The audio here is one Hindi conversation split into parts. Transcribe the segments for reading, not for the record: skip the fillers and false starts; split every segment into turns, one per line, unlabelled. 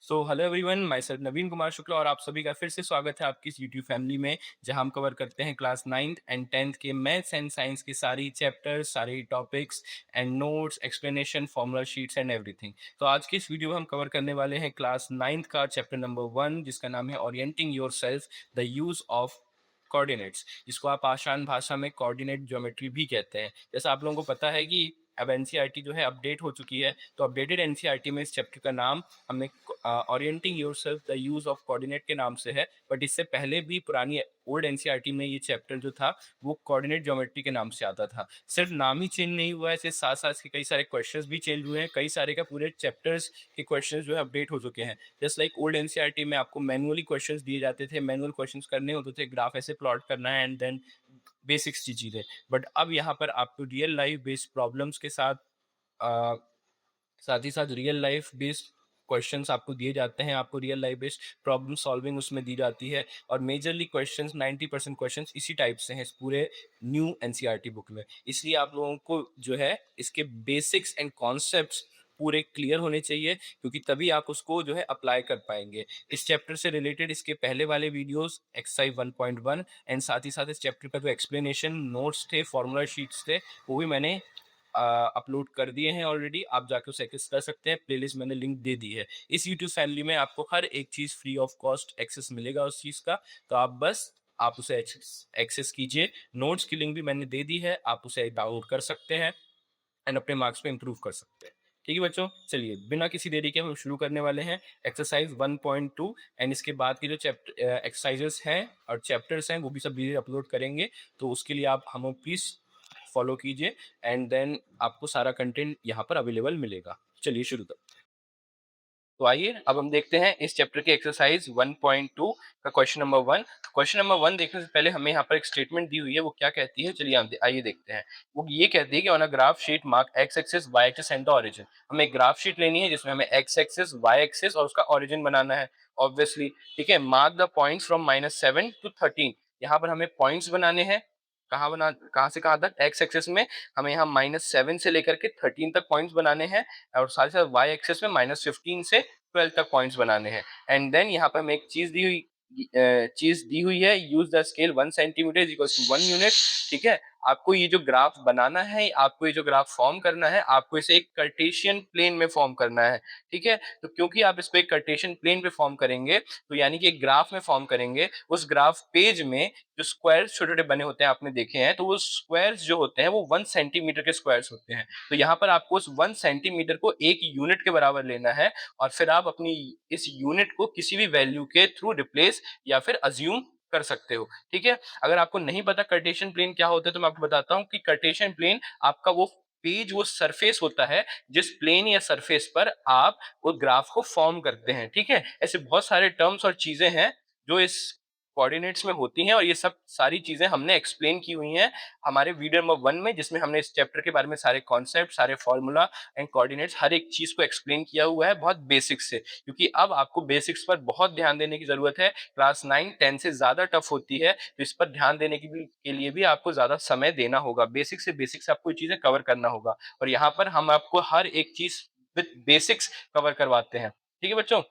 सो hello everyone, myself Naveen Kumar Shukla और आप सभी का फिर से स्वागत है आपकी इस यूट्यूब फैमिली में, जहां हम कवर करते हैं क्लास 9th एंड 10th के मैथ्स एंड साइंस के सारी चैप्टर्स, सारे topics and notes, explanation, formula sheets and everything. तो आज की इस वीडियो में हम कवर करने वाले हैं क्लास 9th का चैप्टर नंबर 1, जिसका नाम है orienting yourself, the use of coordinates, जिसको आप आसान भाषा में कोऑर्डिनेट ज्योमेट्री भी कहते हैं। जैसा आप लोगों को पता है कि अब एनसीईआरटी जो है अपडेट हो चुकी है, तो अपडेटेड एनसीईआरटी में इस चैप्टर का नाम हमने orienting yourself the use of coordinate के नाम से है। बट इससे पहले भी पुरानी ओल्ड एनसीईआरटी में ये चैप्टर जो था वो कोऑर्डिनेट ज्योमेट्री के नाम से आता था। सिर्फ नाम ही चेंज नहीं हुआ है, इसके साथ साथ इसके कई सारे क्वेश्चंस भी चेंज हुए हैं। कई सारे का पूरे चैप्टर्स के क्वेश्चंस जो है अपडेट हो चुके हैं। जस्ट लाइक ओल्ड एनसीईआरटी में आपको मैनुअली क्वेश्चंस दिए जाते थे, मैनुअल क्वेश्चंस करने होते थे, ग्राफ ऐसे प्लॉट करना है एंड देन बेसिक्स चीजें। बट अब यहाँ पर आपको रियल लाइफ बेस्ड प्रॉब्लम्स के साथ अ, साथ ही साथ रियल लाइफ बेस्ड क्वेश्चंस आपको दिए जाते हैं, आपको real life based problem solving उसमें दी जाती है। और मेजरली क्वेश्चंस 90% क्वेश्चंस इसी टाइप से हैं इस पूरे न्यू एनसीईआरटी बुक में। इसलिए आप लोगों को जो है इसके बेसिक्स एंड कॉन्सेप्ट्स पूरे क्लियर होने चाहिए, क्योंकि तभी आप उसको जो है अप्लाई कर पाएंगे। इस चैप्टर से रिलेटेड इसके पहले वाले वीडियोस एक्सरसाइज 1.1 एंड साथ ही साथ इस चैप्टर का जो एक्सप्लेनेशन नोट्स थे, फॉर्मूला शीट्स थे, वो भी मैंने अपलोड कर दिए हैं ऑलरेडी। आप जाकर उसे एक्सेस कर सकते हैं, प्लेलिस्ट मैंने लिंक दे दी है। इस यूट्यूब फैमिली में आपको हर एक चीज़ फ्री ऑफ कॉस्ट एक्सेस मिलेगा उस चीज़ का। तो आप उसे एक्सेस कीजिए। नोट्स की लिंक भी मैंने दे दी है, आप उसे डाउनलोड कर सकते हैं एंड अपने मार्क्स पे इंप्रूव कर सकते हैं। ठीक है बच्चों, चलिए बिना किसी देरी के हम शुरू करने वाले हैं एक्सरसाइज 1.2। एंड इसके बाद की जो चैप्टर एक्सरसाइजेस हैं और चैप्टर्स हैं वो भी सब धीरे अपलोड करेंगे। तो उसके लिए आप हमें प्लीज़ फॉलो कीजिए एंड देन आपको सारा कंटेंट यहाँ पर अवेलेबल मिलेगा। चलिए शुरू करते हैं। तो आइए अब हम देखते हैं इस चैप्टर के एक्सरसाइज 1.2 का क्वेश्चन नंबर 1। क्वेश्चन नंबर 1 देखने से पहले हमें यहाँ पर एक स्टेटमेंट दी हुई है, वो क्या कहती है चलिए आइए देखते हैं। वो ये कहती है कि on a graph sheet mark X axis Y axis and the origin. हमें एक ग्राफ शीट लेनी है जिसमें हमें एक्स एक्सिस वाई एक्सिस और उसका ओरिजिन बनाना है ऑब्वियसली। ठीक है, mark the points from -7 to 13। यहाँ पर हमें पॉइंट्स बनाने हैं। कहाँ से कहाँ तक? एक्स एक्सिस में हमें यहाँ -7 से लेकर के 13 तक पॉइंट्स बनाने हैं और साथ ही साथ वाई एक्सिस में -15 से 12 तक पॉइंट्स बनाने हैं। एंड देन यहाँ पर हमें एक चीज दी हुई है, use the scale 1 centimetre is equal to 1 unit. ठीक है, आपको ये जो ग्राफ बनाना है, आपको ये जो ग्राफ फॉर्म करना है, आपको इसे एक कार्टेशियन प्लेन में फॉर्म करना है। ठीक है, तो क्योंकि आप इसको एक कार्टेशियन प्लेन पे फॉर्म करेंगे, तो यानी कि एक ग्राफ में फॉर्म करेंगे, उस ग्राफ पेज में जो स्क्वायर्स छोटे छोटे बने होते हैं आपने देखे हैं, तो वो स्क्वायर्स जो होते हैं वो 1 सेंटीमीटर के स्क्वायर्स होते हैं। तो यहाँ पर आपको उस 1 सेंटीमीटर को 1 यूनिट के बराबर लेना है और फिर आप अपनी इस यूनिट को किसी भी वैल्यू के थ्रू रिप्लेस या फिर अज्यूम कर सकते हो। ठीक है, अगर आपको नहीं पता कार्टेशियन प्लेन क्या होता है, तो मैं आपको बताता हूँ कि कार्टेशियन प्लेन आपका वो पेज, वो सरफेस होता है जिस प्लेन या सरफेस पर आप उस ग्राफ को फॉर्म करते हैं। ठीक है, ऐसे बहुत सारे टर्म्स और चीजें हैं जो इस कोऑर्डिनेट्स में होती हैं और ये सब सारी चीजें हमने एक्सप्लेन की हुई हैं हमारे वीडियो नंबर 1 में, जिसमें हमने इस चैप्टर के बारे में सारे कॉन्सेप्ट, सारे फॉर्मूला एंड कोऑर्डिनेट्स, हर एक चीज को एक्सप्लेन किया हुआ है बहुत बेसिक से। क्योंकि अब आपको बेसिक्स पर बहुत ध्यान देने की जरूरत है। क्लास 9 10 से ज्यादा टफ होती है, तो इस पर ध्यान देने के लिए भी आपको ज्यादा समय देना होगा। बेसिक से बेसिक्स आपको ये चीजें कवर करना होगा और यहाँ पर हम आपको हर एक चीज विद बेसिक्स कवर करवाते हैं। ठीक है बच्चों,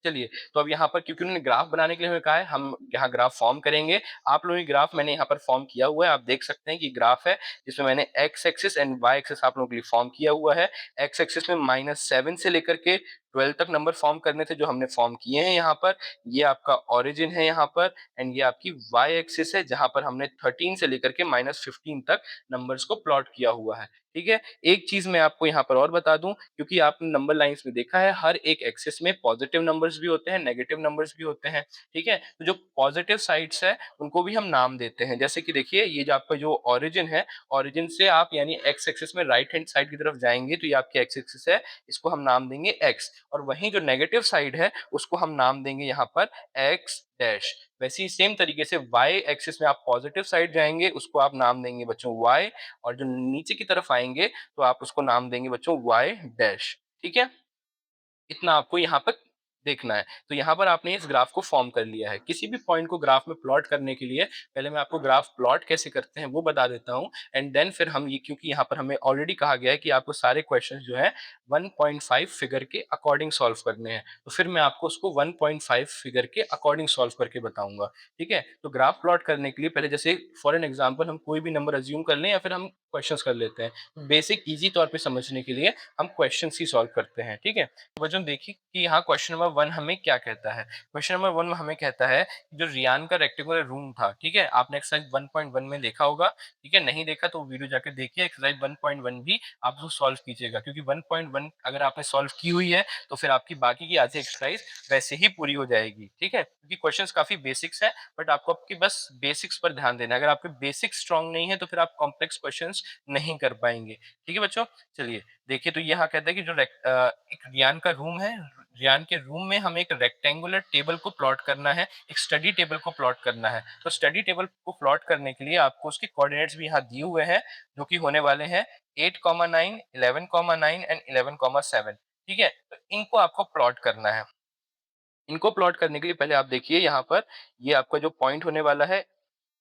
चलिए, तो अब यहाँ पर क्योंकि उन्होंने ग्राफ बनाने के लिए हमें कहा है, हम यहाँ ग्राफ फॉर्म करेंगे। आप लोगों की ग्राफ मैंने यहाँ पर फॉर्म किया हुआ है, आप देख सकते हैं कि ग्राफ है जिसमें मैंने X axis and Y axis आप लोगों के लिए फॉर्म किया हुआ है। एक्स एक्सिस में -7 से लेकर के 12 तक नंबर फॉर्म करने थे जो हमने फॉर्म किए हैं यहाँ पर। ये आपका ओरिजिन है यहाँ पर एंड ये आपकी वाई एक्सिस है जहाँ पर हमने 13 से लेकर के -15 तक नंबर्स को प्लॉट किया हुआ है। ठीक है, एक चीज मैं आपको यहाँ पर और बता दूं, क्योंकि आपने नंबर लाइंस में देखा है हर एक एक्सिस में पॉजिटिव नंबर्स भी होते हैं, नेगेटिव नंबर्स भी होते हैं। ठीक है, तो जो पॉजिटिव साइड्स है उनको भी हम नाम देते हैं। जैसे कि देखिए, ये जो आपका जो ओरिजिन है, ओरिजिन से आप यानी एक्स एक्सिस में राइट हैंड साइड की तरफ जाएंगे तो ये आपकी एक्स एक्सिस है, इसको हम नाम देंगे एक्स। और वहीं जो नेगेटिव साइड है उसको हम नाम देंगे यहाँ पर एक्स डैश। वैसे ही सेम तरीके से वाई एक्सिस में आप पॉजिटिव साइड जाएंगे, उसको आप नाम देंगे बच्चों वाई। और जो नीचे की तरफ आएंगे तो आप उसको नाम देंगे बच्चों वाई डैश। ठीक है, इतना आपको यहाँ पर देखना है। तो यहाँ पर आपने इस ग्राफ को फॉर्म कर लिया है। किसी भी पॉइंट को ग्राफ में प्लॉट करने के लिए पहले मैं आपको ग्राफ प्लॉट कैसे करते हैं वो बता देता हूँ एंड देन फिर हम ये क्योंकि यहाँ पर हमें ऑलरेडी कहा गया है कि आपको सारे क्वेश्चंस जो हैं 1.5 फिगर के अकॉर्डिंग सॉल्व करने हैं। तो फिर मैं आपको उसको 1.5 फिगर के अकॉर्डिंग सॉल्व करके बताऊँगा, ठीक है? तो ग्राफ प्लॉट करने के लिए पहले जैसे फॉर एन एग्जांपल हम कोई भी नंबर अज़्यूम कर लें या फिर हम क्वेश्चंस कर लेते हैं। बेसिक ईज़ी तौर पे समझने के लिए हम क्वेश्चंस ही सॉल्व करते हैं, ठीक है? बच्चों देखिए कि यहाँ क्वेश्चन नंबर 1 हमें क्या कहता है। क्वेश्चन नंबर 1 हमें कहता है जो रियान का रेक्टेंगुलर रूम था, ठीक है? आपने एक्सरसाइज 1.1 में देखा होगा, ठीक है? नहीं देखा तो वीडियो जाके देखिए एक्सरसाइज 1.1 भी आप उसको सॉल्व कीजिएगा क्योंकि 1.1 अगर आपने सॉल्व की हुई है तो फिर आपकी बाकी की आधी एक्सरसाइज वैसे ही पूरी हो जाएगी, ठीक है? क्योंकि क्वेश्चंस काफ़ी बेसिक्स हैं बट आपको आपकी बस बेसिक्स पर ध्यान देना है। अगर आपके बेसिक्स स्ट्रॉन्ग नहीं है तो फिर आप कॉम्प्लेक्स क्वेश्चंस नहीं कर पाएँगे, ठीक है बच्चों? चलिए देखिए तो यहाँ कहता है कि एक रियान का रूम है, रियान के रूम में हमें एक रेक्टेंगुलर टेबल को प्लॉट करना है, एक स्टडी टेबल को प्लॉट करना है। तो स्टडी टेबल को प्लॉट करने के लिए आपको उसके कोऑर्डिनेट्स भी यहाँ दिए हुए हैं, जो कि होने वाले हैं 8,9, 11,9 एंड 11,7, ठीक है? तो इनको आपको प्लॉट करना है। इनको प्लॉट करने के लिए पहले आप देखिए यहाँ पर ये आपका जो पॉइंट होने वाला है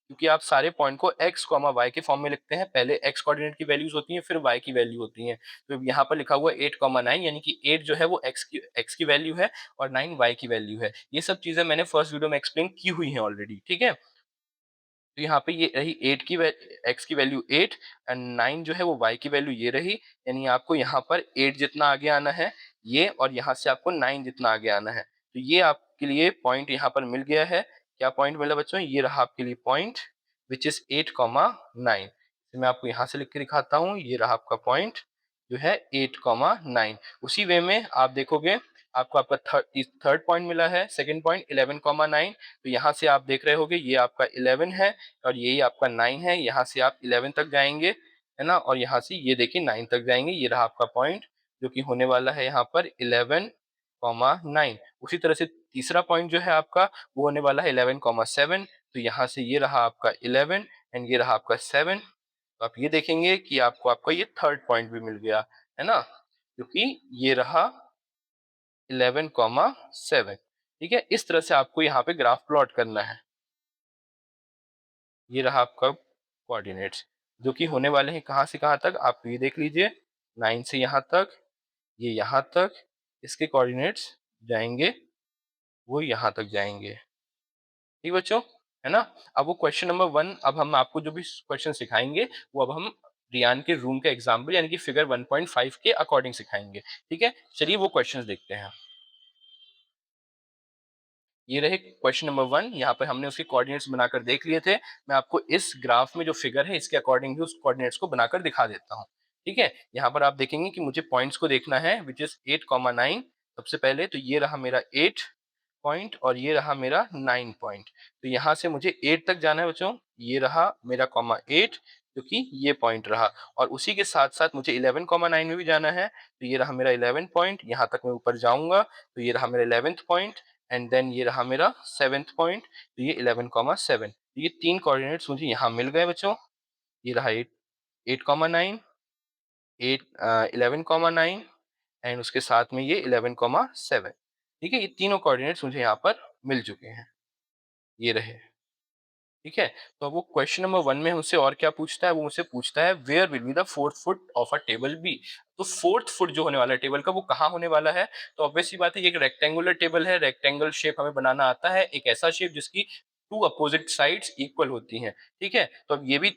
क्योंकि आप सारे पॉइंट को x, y के फॉर्म में लिखते हैं। पहले x कोऑर्डिनेट की वैल्यूज होती हैं, फिर y की वैल्यू होती हैं। तो यहाँ पर लिखा हुआ है 8, 9 यानी कि 8 जो है वो x की वैल्यू है और 9 y की वैल्यू है। ये सब चीजें मैंने फर्स्ट वीडियो में एक्सप्लेन की हुई हैं ऑलरेडी, ठीक है? तो यहाँ पे ये रही 8 की x की वैल्यू 8 एंड 9 जो है वो y की वैल्यू ये रही। यानी आपको यहाँ पर 8 जितना आगे आना है ये और यहाँ से आपको 9 जितना आगे आना है। तो ये आपके लिए पॉइंट यहाँ पर मिल गया है। क्या पॉइंट मिला बच्चों? ये रहा आपके लिए पॉइंट विच इज 8,9। मैं आपको यहाँ से लिख के दिखाता हूँ। ये रहा आपका पॉइंट जो है 8,9। उसी वे में आप देखोगे आपको आपका थर्ड पॉइंट मिला है। Second point 11,9। तो यहाँ से आप देख रहे होगे ये आपका 11 है और यही आपका 9 है। यहाँ से आप 11 तक जाएंगे, है ना? और यहाँ से ये देखिए 9 तक जाएंगे। ये रहा आपका पॉइंट जो कि होने वाला है यहाँ पर 11,9। उसी तरह से तीसरा पॉइंट जो है आपका वो होने वाला है 11,7। तो यहाँ से ये रहा आपका 11 एंड ये रहा आपका 7। तो आप ये देखेंगे कि आपको आपका ये थर्ड पॉइंट भी मिल गया, है ना? क्योंकि ये रहा 11,7, ठीक है? इस तरह से आपको यहाँ पे ग्राफ प्लॉट करना है। ये रहा आपका कोऑर्डिनेट्स जो कि होने वाले हैं कहाँ से कहाँ तक आप ये देख लीजिए। 9 से यहाँ तक, ये यहाँ तक, इसके कोऑर्डिनेट्स जाएंगे वो यहाँ तक जाएंगे, ठीक बच्चों, है ना? अब वो क्वेश्चन नंबर 1 अब हम आपको जो भी क्वेश्चन सिखाएंगे वो अब हम रियान के रूम के एग्जाम्पल यानी कि फिगर 1.5 के अकॉर्डिंग सिखाएंगे, ठीक है? चलिए वो क्वेश्चंस देखते हैं। ये रहे क्वेश्चन नंबर 1। यहाँ पे हमने उसके कोऑर्डिनेट्स बनाकर देख लिए थे। मैं आपको इस ग्राफ में जो फिगर है इसके अकॉर्डिंग भी उस कोऑर्डिनेट्स को बनाकर दिखा देता हूँ, ठीक है? यहाँ पर आप देखेंगे कि मुझे पॉइंट्स को देखना है व्हिच इज 8, 9। सबसे पहले तो ये रहा मेरा 8 पॉइंट और ये रहा मेरा 9 पॉइंट। तो यहाँ से मुझे 8 तक जाना है बच्चों। ये रहा मेरा कॉमा 8 जो कि ये पॉइंट रहा और उसी के साथ-साथ मुझे 11, 9 में भी जाना है। तो ये रहा मेरा 11 पॉइंट, यहाँ तक मैं ऊपर जाऊँगा तो ये रहा मेरा 11th पॉइंट एंड देन ये रहा मेरा 7th पॉइंट। तो ये 11,7। तो ये 3 कोऑर्डिनेट्स मुझे यहाँ मिल गए बच्चों। ये रहा 8, 8, 11,9 एंड उसके साथ में ये 11,7, ठीक है? ये तीनों कोऑर्डिनेट्स मुझे यहाँ पर मिल चुके हैं। ये रहे, ठीक है? तो अब वो क्वेश्चन नंबर 1 में मुझसे और क्या पूछता है? वो मुझसे पूछता है where will be the 4th foot of a table be? तो 4th फुट जो होने वाला है टेबल का वो कहाँ होने वाला है? तो ऑब्वियस सी बात है ये एक रेक्टेंगुलर टेबल है। रेक्टेंगल शेप हमें बनाना आता है। एक ऐसा शेप जिसकी 2 अपोजिट साइड्स इक्वल होती हैं, ठीक है? तो अब ये भी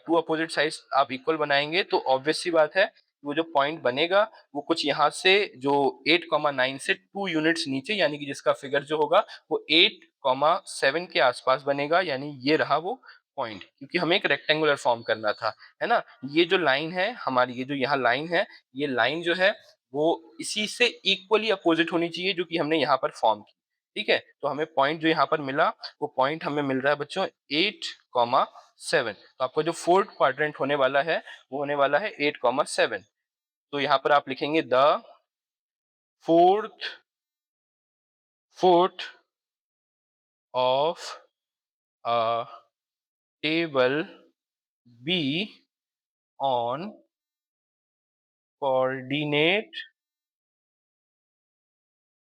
2 अपोजिट साइड्स आप इक्वल बनाएँगे तो ऑब्वियस सी बात है वो जो पॉइंट बनेगा वो कुछ यहाँ से जो 8, 9 से 2 यूनिट्स नीचे यानी कि जिसका फिगर जो होगा वो 8, 7 के आसपास बनेगा यानी ये रहा वो पॉइंट क्योंकि हमें एक रेक्टेंगुलर फॉर्म करना था, है ना? ये जो लाइन है हमारी ये जो यहाँ लाइन है ये लाइन जो है वो इसी से इक्वली अपोजिट होनी चाहिए जो कि हमने यहाँ पर फॉर्म की, ठीक है? तो हमें पॉइंट जो यहाँ पर मिला वो पॉइंट हमें मिल रहा है बच्चों 8, 7। तो आपका जो फोर्थ क्वाड्रेंट होने वाला है वो होने वाला है 8, 7। तो यहाँ पर आप लिखेंगे the fourth foot of a table be on coordinate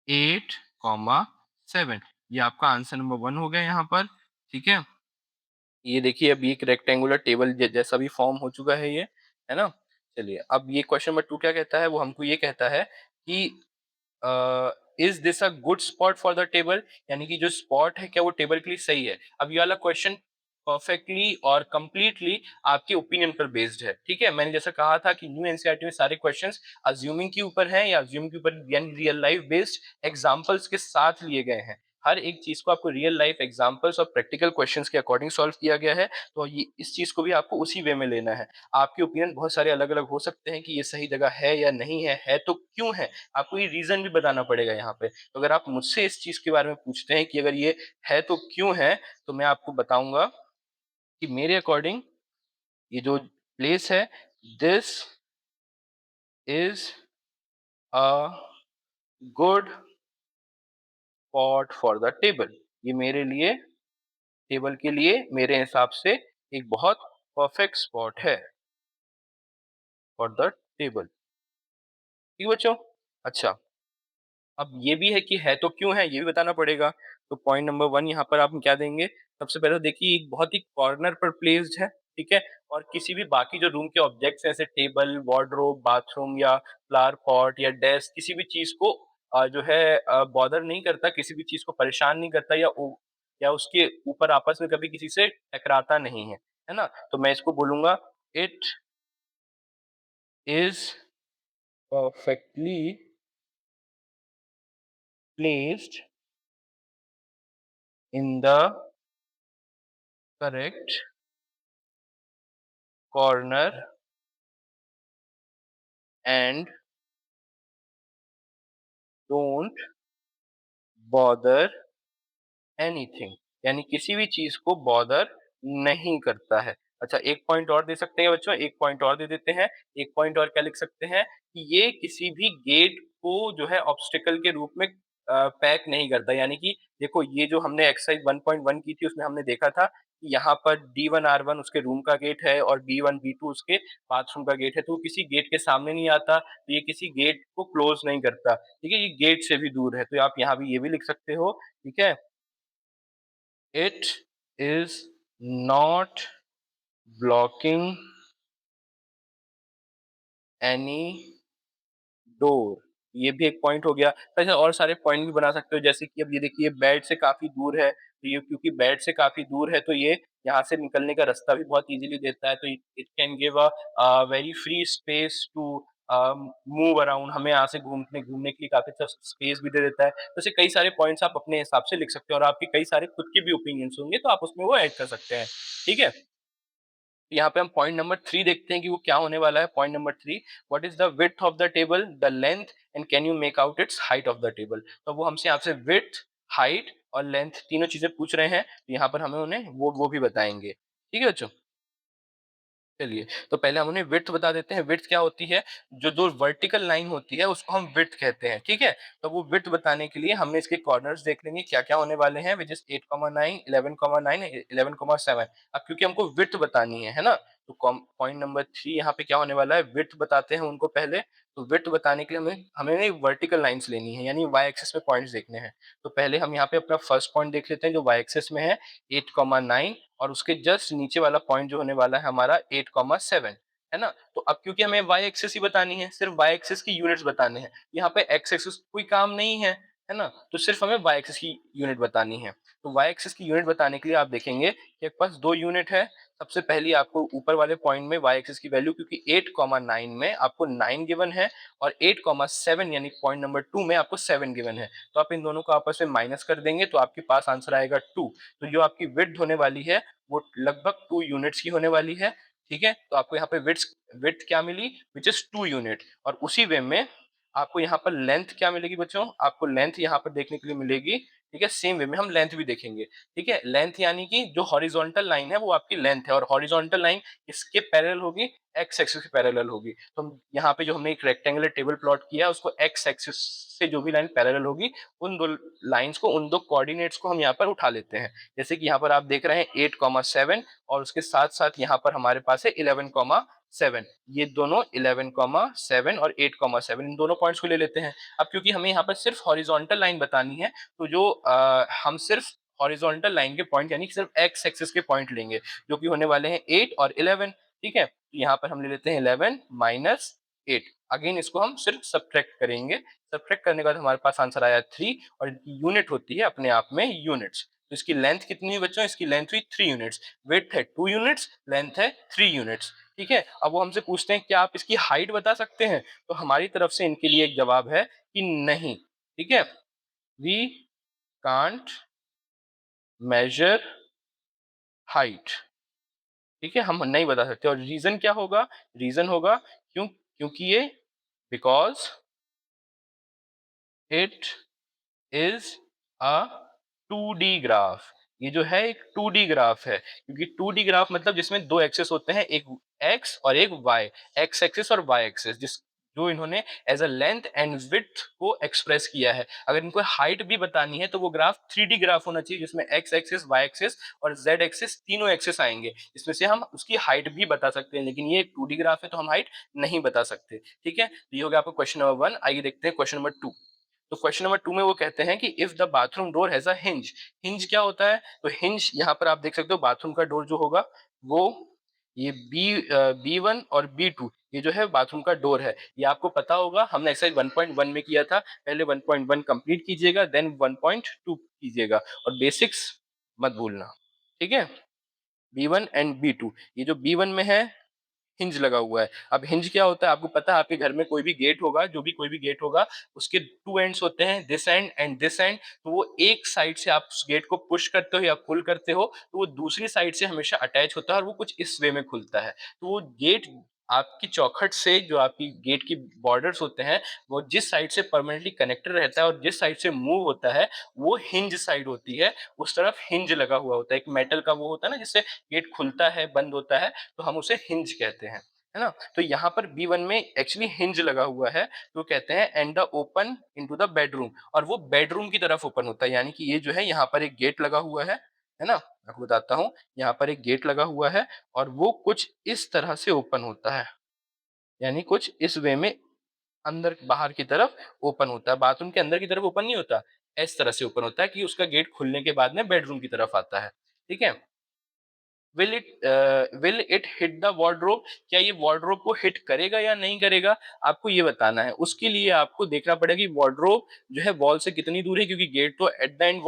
8 8,7। ये आपका आंसर नंबर 1 हो गया यहाँ पर, ठीक है? ये देखिए अभी एक रेक्टेंगुलर टेबल जैसा भी फॉर्म हो चुका है ये, है ना? चलिए अब ये क्वेश्चन नंबर 2 क्या कहता है? वो हमको ये कहता है कि is this a good spot for the table, यानी कि जो स्पॉट है क्या वो टेबल के लिए सही है। अब ये वाला क्वेश्चन परफेक्टली और कंप्लीटली आपके ओपिनियन पर बेस्ड है, ठीक है। मैंने जैसा कहा था कि न्यू एनसीईआरटी में सारे क्वेश्चंस अज्यूमिंग के ऊपर हैं या अज्यूमिंग के ऊपर यानी रियल लाइफ बेस्ड एग्जांपल्स के साथ लिए गए हैं। हर एक चीज को आपको रियल लाइफ एग्जांपल्स और प्रैक्टिकल क्वेश्चंस के अकॉर्डिंग सॉल्व किया गया है, तो ये इस चीज को भी आपको उसी वे में लेना है। आपके ओपिनियन बहुत सारे अलग अलग हो सकते हैं कि ये सही जगह है या नहीं है तो क्यों है, आपको ये रीज़न भी बताना पड़ेगा यहाँ पे। तो अगर आप मुझसे इस चीज़ के बारे में पूछते हैं कि अगर ये है तो क्यों है, तो मैं आपको बताऊँगा कि मेरे अकॉर्डिंग ये जो प्लेस है, this is a good spot for the table. ये मेरे लिए टेबल के लिए मेरे हिसाब से एक बहुत परफेक्ट स्पॉट है फॉर द टेबल। ठीक है बच्चों? अच्छा। अब ये भी है कि है तो क्यों है, ये भी बताना पड़ेगा। तो पॉइंट नंबर 1 यहाँ पर आप क्या देंगे? सबसे पहले तो देखिए एक बहुत ही कॉर्नर पर प्लेस्ड है, ठीक है? और किसी भी बाकी जो रूम के ऑब्जेक्ट्स हैं जैसे टेबल, वार्डरोब, बाथरूम या फ्लावर पॉट या डेस्क किसी भी चीज़ को जो है बॉदर नहीं करता, किसी भी चीज़ को परेशान नहीं करता या उसके ऊपर आपस में कभी किसी से टकराता नहीं है ना? तो मैं इसको बोलूँगा it is perfectly placed in the correct corner and don't bother anything, यानी किसी भी चीज को बॉदर नहीं करता है। अच्छा एक पॉइंट और दे सकते हैं बच्चों, एक पॉइंट और दे देते हैं। एक पॉइंट और क्या लिख सकते हैं कि ये किसी भी गेट को जो है ऑब्स्टिकल के रूप में पैक नहीं करता, यानी कि देखो ये जो हमने एक्सरसाइज 1.1 की थी उसमें हमने देखा था कि यहाँ पर D1 R1 उसके रूम का गेट है और B1 B2 उसके बाथरूम का गेट है, तो वो किसी गेट के सामने नहीं आता, तो ये किसी गेट को क्लोज नहीं करता, ठीक है। ये गेट से भी दूर है, तो आप यहाँ भी ये भी लिख सकते हो, ठीक है। It is not blocking any door, ये भी एक पॉइंट हो गया। तो ऐसे और सारे पॉइंट भी बना सकते हो जैसे कि अब ये देखिए बेड से काफ़ी दूर है, तो ये क्योंकि बेड से काफ़ी दूर है तो ये यहाँ से निकलने का रास्ता भी बहुत ईज़िली देता है, तो it can give very free space to move around, हमें यहाँ से घूमने घूमने के लिए काफ़ी अच्छा स्पेस भी दे देता है। तो ऐसे कई सारे पॉइंट्स आप अपने हिसाब से लिख सकते हो और आपके कई सारे खुद के भी ओपिनियंस होंगे तो आप उसमें वो ऐड कर सकते हैं, ठीक है? यहाँ पे हम पॉइंट नंबर 3 देखते हैं कि वो क्या होने वाला है। Point number 3, what is the width of the table, the length and can you make out it's height of the table. तो वो हमसे आपसे विड्थ, हाइट और लेंथ तीनों चीजें पूछ रहे हैं, तो यहाँ पर हमें उन्हें वो भी बताएंगे, ठीक है बच्चों। चलिए, तो पहले हम उन्हें विड्थ बता देते हैं। विड्थ क्या होती है? जो वर्टिकल लाइन होती है उसको हम विड्थ कहते हैं, ठीक है? तो वो विड्थ बताने के लिए हमने इसके कॉर्नर्स देख लेंगे क्या-क्या होने वाले हैं, व्हिच इज़ 8,9, 11,9, 11,7। अब क्योंकि हमको विड्थ बतानी है ना? तो कॉम पॉइंट नंबर 3 यहाँ पे क्या होने वाला है, विड्थ बताते हैं उनको पहले। तो विड्थ बताने के लिए हमें हमें ना वर्टिकल लाइन्स लेनी है, यानी वाई एक्सिस में पॉइंट्स देखने हैं। तो पहले हम यहाँ पे अपना फर्स्ट पॉइंट देख लेते हैं जो वाई एक्सिस में है, 8,9, और उसके जस्ट नीचे वाला पॉइंट जो होने वाला है हमारा 8,7, है ना? तो अब क्योंकि हमें वाई एक्सिस ही बतानी है, सिर्फ वाई एक्सिस की यूनिट्स बताने हैं, यहाँ पे एक्स एक्सिस कोई काम नहीं है ना? तो सिर्फ हमें वाई एक्सिस की यूनिट बतानी है। तो वाई एक्सिस की यूनिट बताने के लिए आप देखेंगे कि आपके पास 2 यूनिट है। सबसे पहली आपको ऊपर वाले पॉइंट में वाई एक्सिस की वैल्यू, क्योंकि 8,9 में आपको 9 गिवन है और 8,7 यानी पॉइंट नंबर 2 में आपको 7 गिवन है। तो आप इन दोनों को आपस में माइनस कर देंगे तो आपके पास आंसर आएगा 2। तो जो आपकी विड्थ होने वाली है वो लगभग 2 यूनिट्स की होने वाली है, ठीक है? तो आपको यहाँ पे विड्थ विड्थ क्या मिली? Which is 2 unit. और उसी वे में आपको यहाँ पर लेंथ क्या मिलेगी बच्चों? आपको लेंथ यहाँ पर देखने के लिए मिलेगी, ठीक है? सेम वे में हम लेंथ भी देखेंगे, ठीक है? लेंथ यानी कि जो हॉरिजॉन्टल लाइन है वो आपकी लेंथ है और हॉरिजॉन्टल लाइन किसके पैरेलल होगी? एक्स एक्सिस के पैरेलल होगी। तो हम यहाँ पे जो हमने एक रेक्टेंगुलर टेबल प्लॉट किया है उसको एक्स एक्सिस से जो भी लाइन पैरेलल होगी उन 2 लाइन्स को, उन 2 कोऑर्डिनेट्स को हम यहाँ पर उठा लेते हैं। जैसे कि यहाँ पर आप देख रहे हैं 8,7 और उसके साथ-साथ यहाँ पर हमारे पास है 7, ये दोनों 11,7 और 8,7 इन दोनों पॉइंट्स को ले लेते हैं। अब क्योंकि हमें यहाँ पर सिर्फ हॉरिजॉन्टल लाइन बतानी है, तो जो हम सिर्फ हॉरिजॉन्टल लाइन के पॉइंट यानी कि सिर्फ एक्स एक्सिस के पॉइंट लेंगे, जो कि होने वाले हैं 8 और 11। ठीक है, तो यहाँ पर हम ले लेते हैं 11 माइनस 8। अगेन इसको हम सिर्फ सब्ट्रैक्ट करेंगे, सब्ट्रैक्ट करने के बाद हमारे पास आंसर आया 3, और यूनिट होती है अपने आप में यूनिट्स। तो इसकी लेंथ कितनी हुई बच्चों? इसकी लेंथ हुई 3 यूनिट्स। विड्थ है 2 यूनिट्स, लेंथ है 3 यूनिट्स। ठीक है, अब वो हमसे पूछते हैं क्या आप इसकी हाइट बता सकते हैं? तो हमारी तरफ से इनके लिए एक जवाब है कि नहीं। ठीक है, वी कांट मेजर हाइट। ठीक है, हम नहीं बता सकते। और रीजन क्या होगा? रीजन होगा क्योंकि ये because it is a 2D graph. ये जो है एक 2D ग्राफ है, क्योंकि 2D ग्राफ मतलब जिसमें दो एक्सेस होते हैं, एक एक्स और एक वाई, एक्स एक्सिस और वाई एक्सिस, जिस जो इन्होंने as a length and width को एक्सप्रेस किया है। अगर इनको हाइट भी बतानी है तो वो ग्राफ 3D ग्राफ होना चाहिए, जिसमें एक्स एक्सिस, वाई एक्सिस और जेड एक्सिस तीनों एक्सिस आएंगे। इसमें से हम उसकी हाइट भी बता सकते हैं, लेकिन ये एक 2D ग्राफ है तो हम हाइट नहीं बता सकते। ठीक है, तो ये हो गया आपका क्वेश्चन नंबर 1। आइए देखते हैं क्वेश्चन नंबर 2। तो क्वेश्चन नंबर 2 में वो कहते हैं कि if the bathroom door has a hinge. Hinge क्या होता है? तो हिंज यहाँ पर आप देख सकते हो, बाथरूम का डोर जो होगा वो ये B1 और B2, ये जो है बाथरूम का डोर है। ये आपको पता होगा, हमने एक्सरसाइज 1.1 में किया था। पहले 1.1 कंप्लीट कीजिएगा, देन 1.2 कीजिएगा, और बेसिक्स मत भूलना। ठीक है, B1 एंड B2, ये जो B1 में है हिंज लगा हुआ है। अब हिंज क्या होता है? आपको पता है, आपके घर में कोई भी गेट होगा, जो भी कोई भी गेट होगा, उसके 2 एंड्स होते हैं, this and and this and. तो वो एक साइड से आप उस गेट को पुश करते हो या पुल करते हो, तो वो दूसरी साइड से हमेशा अटैच होता है, और वो कुछ इस वे में खुलता है। तो वो गेट आपकी चौखट से, जो आपकी गेट की बॉर्डर्स होते हैं, वो जिस साइड से परमानेंटली कनेक्टेड रहता है और जिस साइड से मूव होता है, वो हिंज साइड होती है। उस तरफ हिंज लगा हुआ होता है, एक मेटल का वो होता है ना, जिससे गेट खुलता है, बंद होता है, तो हम उसे हिंज कहते हैं, है ना? तो यहाँ पर B1 में एक्चुअली हिंज लगा हुआ है, तो कहते हैं and the open into the bedroom, और वो बेडरूम की तरफ ओपन होता है। यानी कि ये जो है, यहाँ पर एक गेट लगा हुआ है ना? मैं आपको बताता हूँ, यहाँ पर एक गेट लगा हुआ है, और वो कुछ इस तरह से ओपन होता है, यानी कुछ इस वे में अंदर बाहर की तरफ ओपन होता है। बाथरूम के अंदर की तरफ ओपन नहीं होता, इस तरह से ओपन होता है कि उसका गेट खुलने के बाद में बेडरूम की तरफ आता है। ठीक है, will it hit the wardrobe? क्या ये वार्डरोब को हिट करेगा या नहीं करेगा, आपको ये बताना है। उसके लिए आपको देखना पड़ेगा कि वार्डरोब जो है वॉल से कितनी दूर है, क्योंकि गेट तो एट द एंड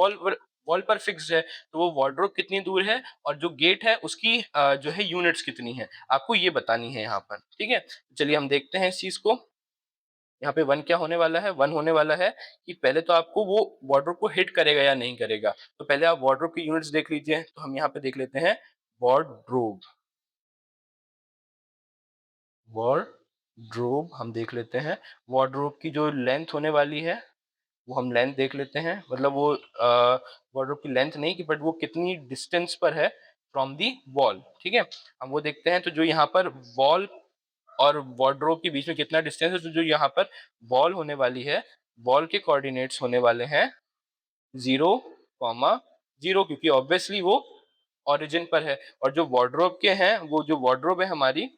वॉल पर फिक्स्ड है, तो वो वार्डरोब कितनी दूर है, और जो गेट है उसकी जो है यूनिट्स कितनी है, आपको ये बतानी है यहाँ पर। ठीक है, चलिए हम देखते हैं इस चीज को। यहाँ पे वन क्या होने वाला है? वन होने वाला है कि पहले तो आपको वो वार्डरोब को हिट करेगा या नहीं करेगा। तो पहले आप वार्डरोब की यूनिट्स देख लीजिए, तो हम यहाँ पे देख लेते हैं वार्डरोब। वार्डरोब हम देख लेते हैं। वार्डरोब की जो लेंथ होने वाली है, वो हम लेंथ देख लेते हैं। मतलब वो वार्डरोब की लेंथ नहीं, कि बट वो कितनी डिस्टेंस पर है फ्रॉम दी वॉल। ठीक है, हम वो देखते हैं। तो जो यहाँ पर वॉल और वार्डरोब के बीच में कितना डिस्टेंस है, तो जो यहाँ पर वॉल होने वाली है, वॉल के कोऑर्डिनेट्स होने वाले हैं 0,0, क्योंकि ऑब्वियसली वो ओरिजिन पर है। और जो वार्डरोब के हैं, वो जो वार्डरोब है हमारी,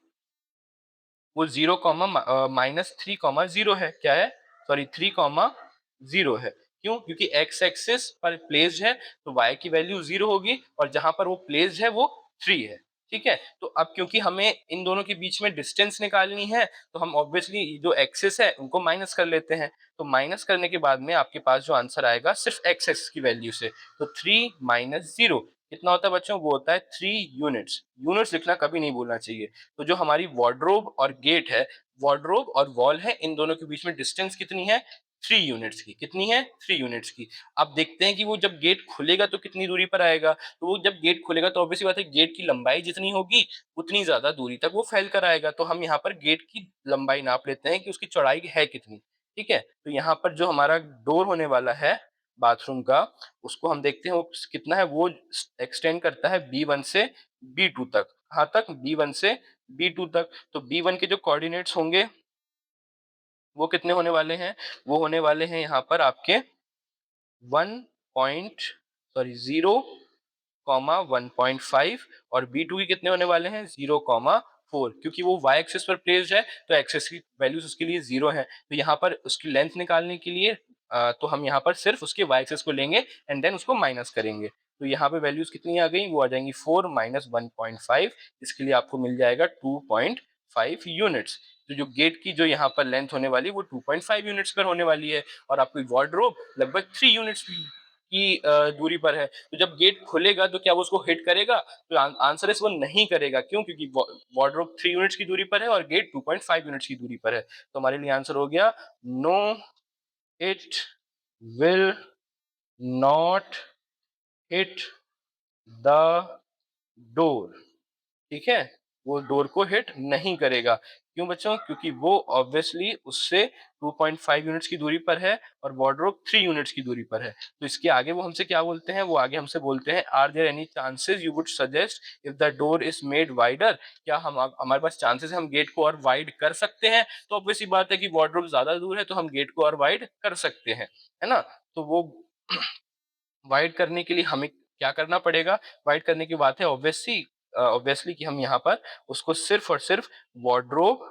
वो 0,-3,0 है। क्या है? सॉरी, 3,0 है। क्यों? क्योंकि एक्स एक्सिस पर प्लेस्ड है, तो y की वैल्यू 0 होगी, और जहां पर वो प्लेस्ड है वो 3 है। ठीक है, तो अब क्योंकि हमें इन दोनों के बीच में डिस्टेंस निकालनी है, तो हम ऑब्वियसली जो एक्सिस है उनको माइनस कर लेते हैं। तो माइनस करने के बाद में आपके पास जो आंसर आएगा सिर्फ एक्स एक्सिस की वैल्यू से, तो 3 माइनस 0 कितना होता है बच्चों? वो होता है 3 यूनिट्स। यूनिट्स लिखना कभी नहीं भूलना चाहिए। तो जो हमारी वार्डरोब और गेट है, वार्डरोब और वॉल है, इन दोनों के बीच में डिस्टेंस कितनी है? 3 यूनिट्स की। कितनी है? 3 यूनिट्स की। अब देखते हैं कि वो जब गेट खुलेगा तो कितनी दूरी पर आएगा। तो वो जब गेट खुलेगा तो ऑब्वियसली बात है, गेट की लंबाई जितनी होगी उतनी ज्यादा दूरी तक वो फैल कर आएगा। तो हम यहाँ पर गेट की लंबाई नाप लेते हैं कि उसकी चौड़ाई है कितनी। ठीक है, तो यहाँ पर जो हमारा डोर होने वाला है बाथरूम का, उसको हम देखते हैं वो कितना है। वो एक्सटेंड करता है B1 से B2 तक। कहाँ तक? B1 से B2 तक। तो B1 के जो कोऑर्डिनेट्स होंगे वो कितने होने वाले हैं? वो होने वाले हैं यहाँ पर आपके 0,1.5, और B2 के कितने होने वाले हैं? 0,5। 4, क्योंकि वो y एक्सिस पर प्लेस्ड है तो एक्सिस की वैल्यूज उसके लिए 0 है। तो यहाँ पर उसकी लेंथ निकालने के लिए तो हम यहाँ पर सिर्फ उसके y एक्सिस को लेंगे एंड देन उसको माइनस करेंगे। तो यहाँ पे वैल्यूज कितनी आ गई, वो आ जाएंगी 4 माइनस 1.5। इसके लिए आपको मिल जाएगा 2.5 यूनिट्स। तो जो गेट की जो यहाँ पर लेंथ होने वाली वो 2.5 यूनिट्स पर होने वाली है और आपकी वार्डरोब लगभग 3 यूनिट्स की दूरी पर है। तो जब गेट खुलेगा तो क्या वो उसको हिट करेगा? तो आंसर इस वो नहीं करेगा। क्यों? क्योंकि वार्डरोब 3 यूनिट्स की दूरी पर है और गेट 2.5 यूनिट्स की दूरी पर है। तो हमारे लिए आंसर हो गया no, it will not hit the door. ठीक है, वो डोर को हिट नहीं करेगा। क्यों बच्चों? क्योंकि वो ऑब्वियसली उससे 2.5 यूनिट्स की दूरी पर है और वार्डरोब 3 यूनिट्स की दूरी पर है। तो इसके आगे वो हमसे क्या बोलते हैं? वो आगे हमसे बोलते हैं are there any chances you would suggest if the door is made wider? क्या हमारे पास चांसेस है हम गेट को और वाइड कर सकते हैं? तो ऑब्वियस सी बात है कि वार्डरोब ज्यादा दूर है तो हम गेट को और वाइड कर सकते हैं, है ना? तो वो वाइड करने के लिए हमें क्या करना पड़ेगा? वाइड करने की बात है ऑब्वियसली कि हम यहाँ पर उसको सिर्फ और सिर्फ वार्डरोब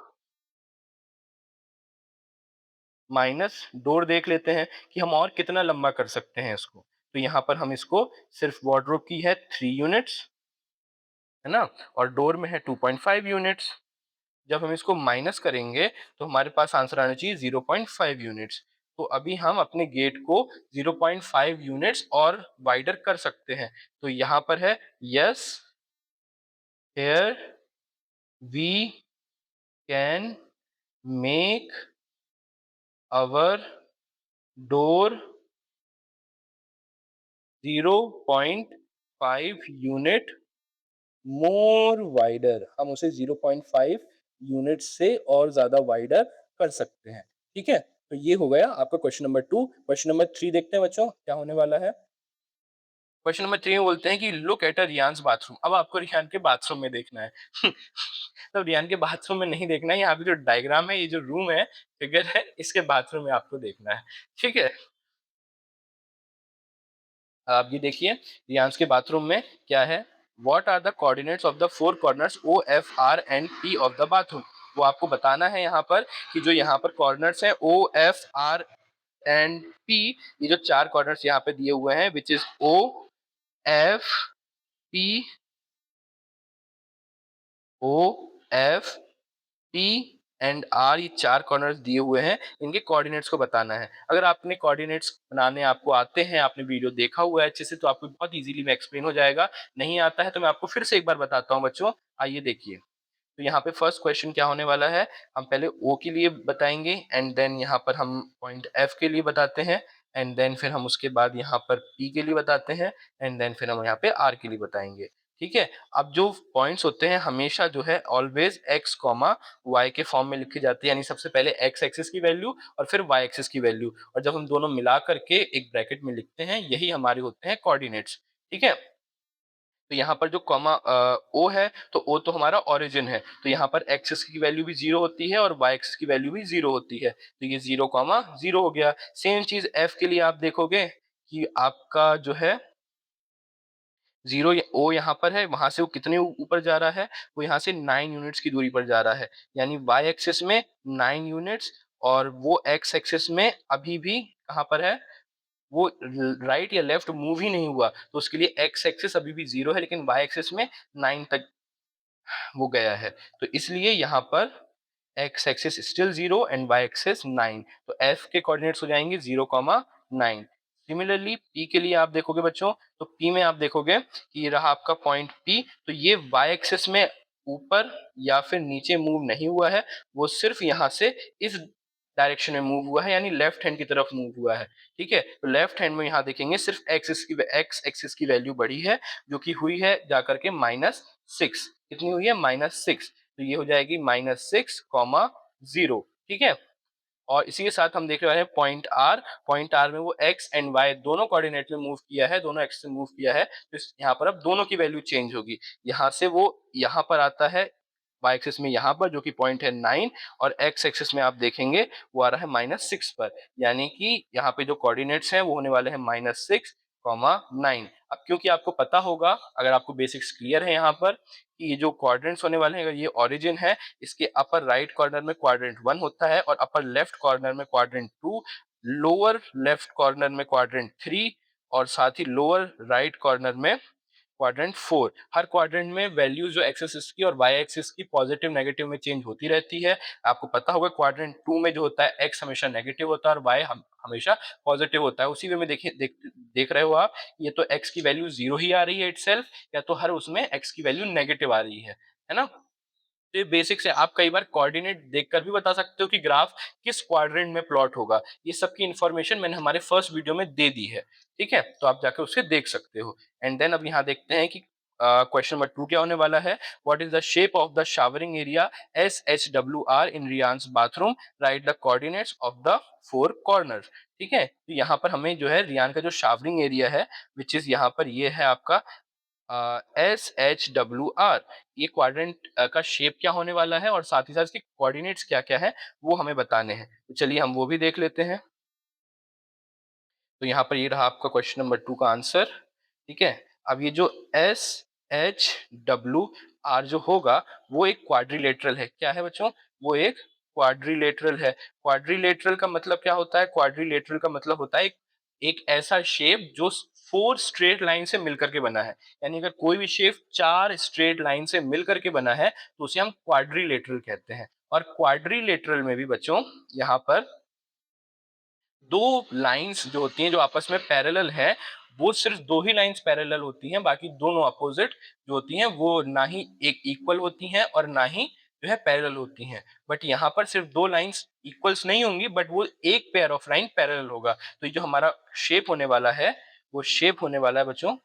माइनस डोर देख लेते हैं कि हम और कितना लंबा कर सकते हैं इसको। तो यहाँ पर हम इसको सिर्फ वार्डरोब की है 3 यूनिट्स, है ना? और डोर में है 2.5 यूनिट्स। जब हम इसको माइनस करेंगे तो हमारे पास आंसर आना चाहिए 0.5 यूनिट्स। तो अभी हम अपने गेट को 0.5 यूनिट्स और वाइडर कर सकते हैं। तो यहाँ पर है yes, here we can make our door 0.5 unit more wider. हम उसे 0.5 यूनिट से और ज्यादा वाइडर कर सकते हैं। ठीक है, तो ये हो गया आपका क्वेश्चन नंबर 2। क्वेश्चन नंबर 3 देखते हैं बच्चों क्या होने वाला है। क्वेश्चन नंबर 3 में बोलते हैं कि लुक एट अ रियान्स बाथरूम। अब आपको रियान के बाथरूम में देखना है। तो रियान के बाथरूम में नहीं देखना है, यहाँ पे जो डायग्राम है, ये जो रूम है, फिगर है, इसके बाथरूम में आपको देखना है। ठीक है, आप ये देखिए रियांश के बाथरूम में क्या है। What are the coordinates of the four corners O F R and P of the bathroom? वो आपको बताना है यहाँ पर कि जो यहाँ पर कॉर्नर्स हैं O F R and P, ये जो चार कॉर्नर्स यहाँ पे दिए हुए हैं which is O F P, O F P and R, ये चार कॉर्नर्स दिए हुए हैं, इनके कोऑर्डिनेट्स को बताना है। अगर आपने कोऑर्डिनेट्स बनाने आपको आते हैं, आपने वीडियो देखा हुआ है अच्छे से, तो आपको बहुत इजीली में एक्सप्लेन हो जाएगा। नहीं आता है तो मैं आपको फिर से एक बार बताता हूँ बच्चों। आइए देखिए, तो यहाँ पे फर्स्ट क्वेश्चन क्या होने वाला है, हम पहले ओ के लिए बताएंगे एंड देन यहाँ पर हम पॉइंट एफ के लिए बताते हैं एंड देन फिर हम उसके बाद यहाँ पर पी के लिए बताते हैं एंड देन फिर हम यहाँ पे आर के लिए बताएंगे। ठीक है, अब जो पॉइंट्स होते हैं हमेशा जो है ऑलवेज एक्स कॉमा वाई के फॉर्म में लिखी जाती है, यानी सबसे पहले एक्स एक्सिस की वैल्यू और फिर वाई एक्सिस की वैल्यू, और जब हम दोनों मिला करके एक ब्रैकेट में लिखते हैं यही हमारे होते हैं कोऑर्डिनेट्स। ठीक है, तो यहाँ पर जो कॉमा ओ है, तो ओ तो हमारा ओरिजिन है, तो यहाँ पर एक्सिस की वैल्यू भी 0 होती है और वाई एक्सिस की वैल्यू भी 0 होती है, तो ये 0 कॉमा 0 हो गया। सेम चीज एफ के लिए आप देखोगे कि आपका जो है 0 ओ यहाँ पर है, वहां से वो कितने ऊपर जा रहा है, वो यहाँ से 9 यूनिट्स की दूरी पर जा रहा है, यानी वाई एक्सिस में 9 यूनिट्स और वो एक्स एक्सिस में अभी भी कहाँ पर है, वो राइट या लेफ्ट मूव ही नहीं हुआ, तो उसके लिए एक्स एक्सिस अभी भी 0 है लेकिन वाई एक्सिस में 9 तक वो गया है, तो इसलिए यहाँ पर X axis still 0 and Y axis 9, तो एफ के कोऑर्डिनेट्स हो जाएंगे 0,9। सिमिलरली पी के लिए आप देखोगे बच्चों, तो पी में आप देखोगे कि ये रहा आपका पॉइंट पी, तो ये वाई एक्सिस में ऊपर या फिर नीचे मूव नहीं हुआ है, वो सिर्फ यहाँ से इस डायरेक्शन में मूव हुआ है, यानी लेफ्ट हैंड की तरफ मूव हुआ है। ठीक है, तो लेफ्ट हैंड में यहाँ देखेंगे सिर्फ एक्स एक्सिस की वैल्यू बढ़ी है, जो कि हुई है जाकर के -6। कितनी हुई है? -6। तो ये हो जाएगी -6,0। ठीक है, और इसी के साथ हम देख रहे हैं पॉइंट आर। पॉइंट आर में वो एक्स एंड वाई दोनों कोऑर्डिनेट में मूव किया है, दोनों एक्स से मूव किया है, तो यहाँ पर अब दोनों की वैल्यू चेंज होगी। यहाँ से वो यहाँ पर आता है वाई एक्सिस में यहाँ पर, जो कि पॉइंट है 9, और एक्स एक्सिस में आप देखेंगे वो आ रहा है -6 पर, यानी कि यहाँ पे जो कोऑर्डिनेट्स हैं वो होने वाले हैं -6 कॉमा 9। अब क्योंकि आपको पता होगा, अगर आपको बेसिक्स क्लियर है यहाँ पर, कि ये जो क्वाड्रेंट्स होने वाले हैं, अगर ये ओरिजिन है, इसके अपर राइट कॉर्नर में क्वाड्रेंट 1 होता है और अपर लेफ्ट कॉर्नर में क्वाड्रेंट 2, लोअर लेफ्ट कॉर्नर में क्वाड्रेंट 3 और साथ ही लोअर राइट कॉर्नर में क्वाड्रेंट 4। हर क्वाड्रेंट में वैल्यूज जो एक्स एक्सिस की और वाई एक्सिस की पॉजिटिव नेगेटिव में चेंज होती रहती है। आपको पता होगा क्वाड्रेंट 2 में जो होता है एक्स हमेशा नेगेटिव होता है और वाई हमेशा पॉजिटिव होता है। उसी वे में देखिए देख रहे हो आप, ये तो एक्स की वैल्यू 0 ही आ रही है इटसेल्फ, या तो हर उसमें एक्स की वैल्यू नेगेटिव आ रही है ना? तो ये बेसिक्स है। आप कई बार कोऑर्डिनेट देखकर भी बता सकते हो कि ग्राफ किस क्वाड्रेंट में प्लॉट होगा। ये सब की इन्फॉर्मेशन मैंने हमारे फर्स्ट वीडियो में दे दी है, ठीक है? तो आप जाकर उसे देख सकते हो। एंड देन अब यहाँ देखते हैं कि क्वेश्चन नंबर 2 क्या होने वाला है। What is the shape of the showering area SHWR in Riyan's bathroom, write the coordinates of the four corner. ठीक है, तो यहाँ पर हमें जो है रियान का जो शावरिंग एरिया है, विच इज यहाँ पर ये है आपका SHWR, ये क्वाड्रेंट का शेप क्या होने वाला है और साथ ही साथ इसके कोऑर्डिनेट्स क्या क्या है वो हमें बताने हैं। तो चलिए हम वो भी देख लेते हैं। तो यहाँ पर ये रहा आपका क्वेश्चन नंबर 2 का आंसर, ठीक है? अब ये जो SHWR जो होगा वो एक क्वाड्रिलेटरल है। क्या है बच्चों? वो एक क्वाड्रिलेटरल है। क्वाड्रिलेटरल का मतलब क्या होता है? क्वाड्रिलेटरल का मतलब होता है एक ऐसा शेप जो 4 स्ट्रेट लाइन से मिलकर के बना है। यानी अगर कोई भी शेप 4 स्ट्रेट लाइन से मिलकर के बना है तो उसे हम क्वाड्रिलेटरल कहते हैं। और क्वाड्रिलेटरल में भी बच्चों यहाँ पर दो लाइंस जो होती हैं जो आपस में पैरेलल है, वो सिर्फ दो ही लाइंस पैरेलल होती हैं, बाकी दोनों अपोजिट जो होती हैं वो ना ही एक इक्वल होती हैं और ना ही जो है पैरेलल होती हैं। बट यहाँ पर सिर्फ दो लाइंस इक्वल्स नहीं होंगी, बट वो एक पेयर ऑफ लाइन पैरेलल होगा। तो ये जो हमारा शेप होने वाला है, वो शेप होने वाला है बच्चों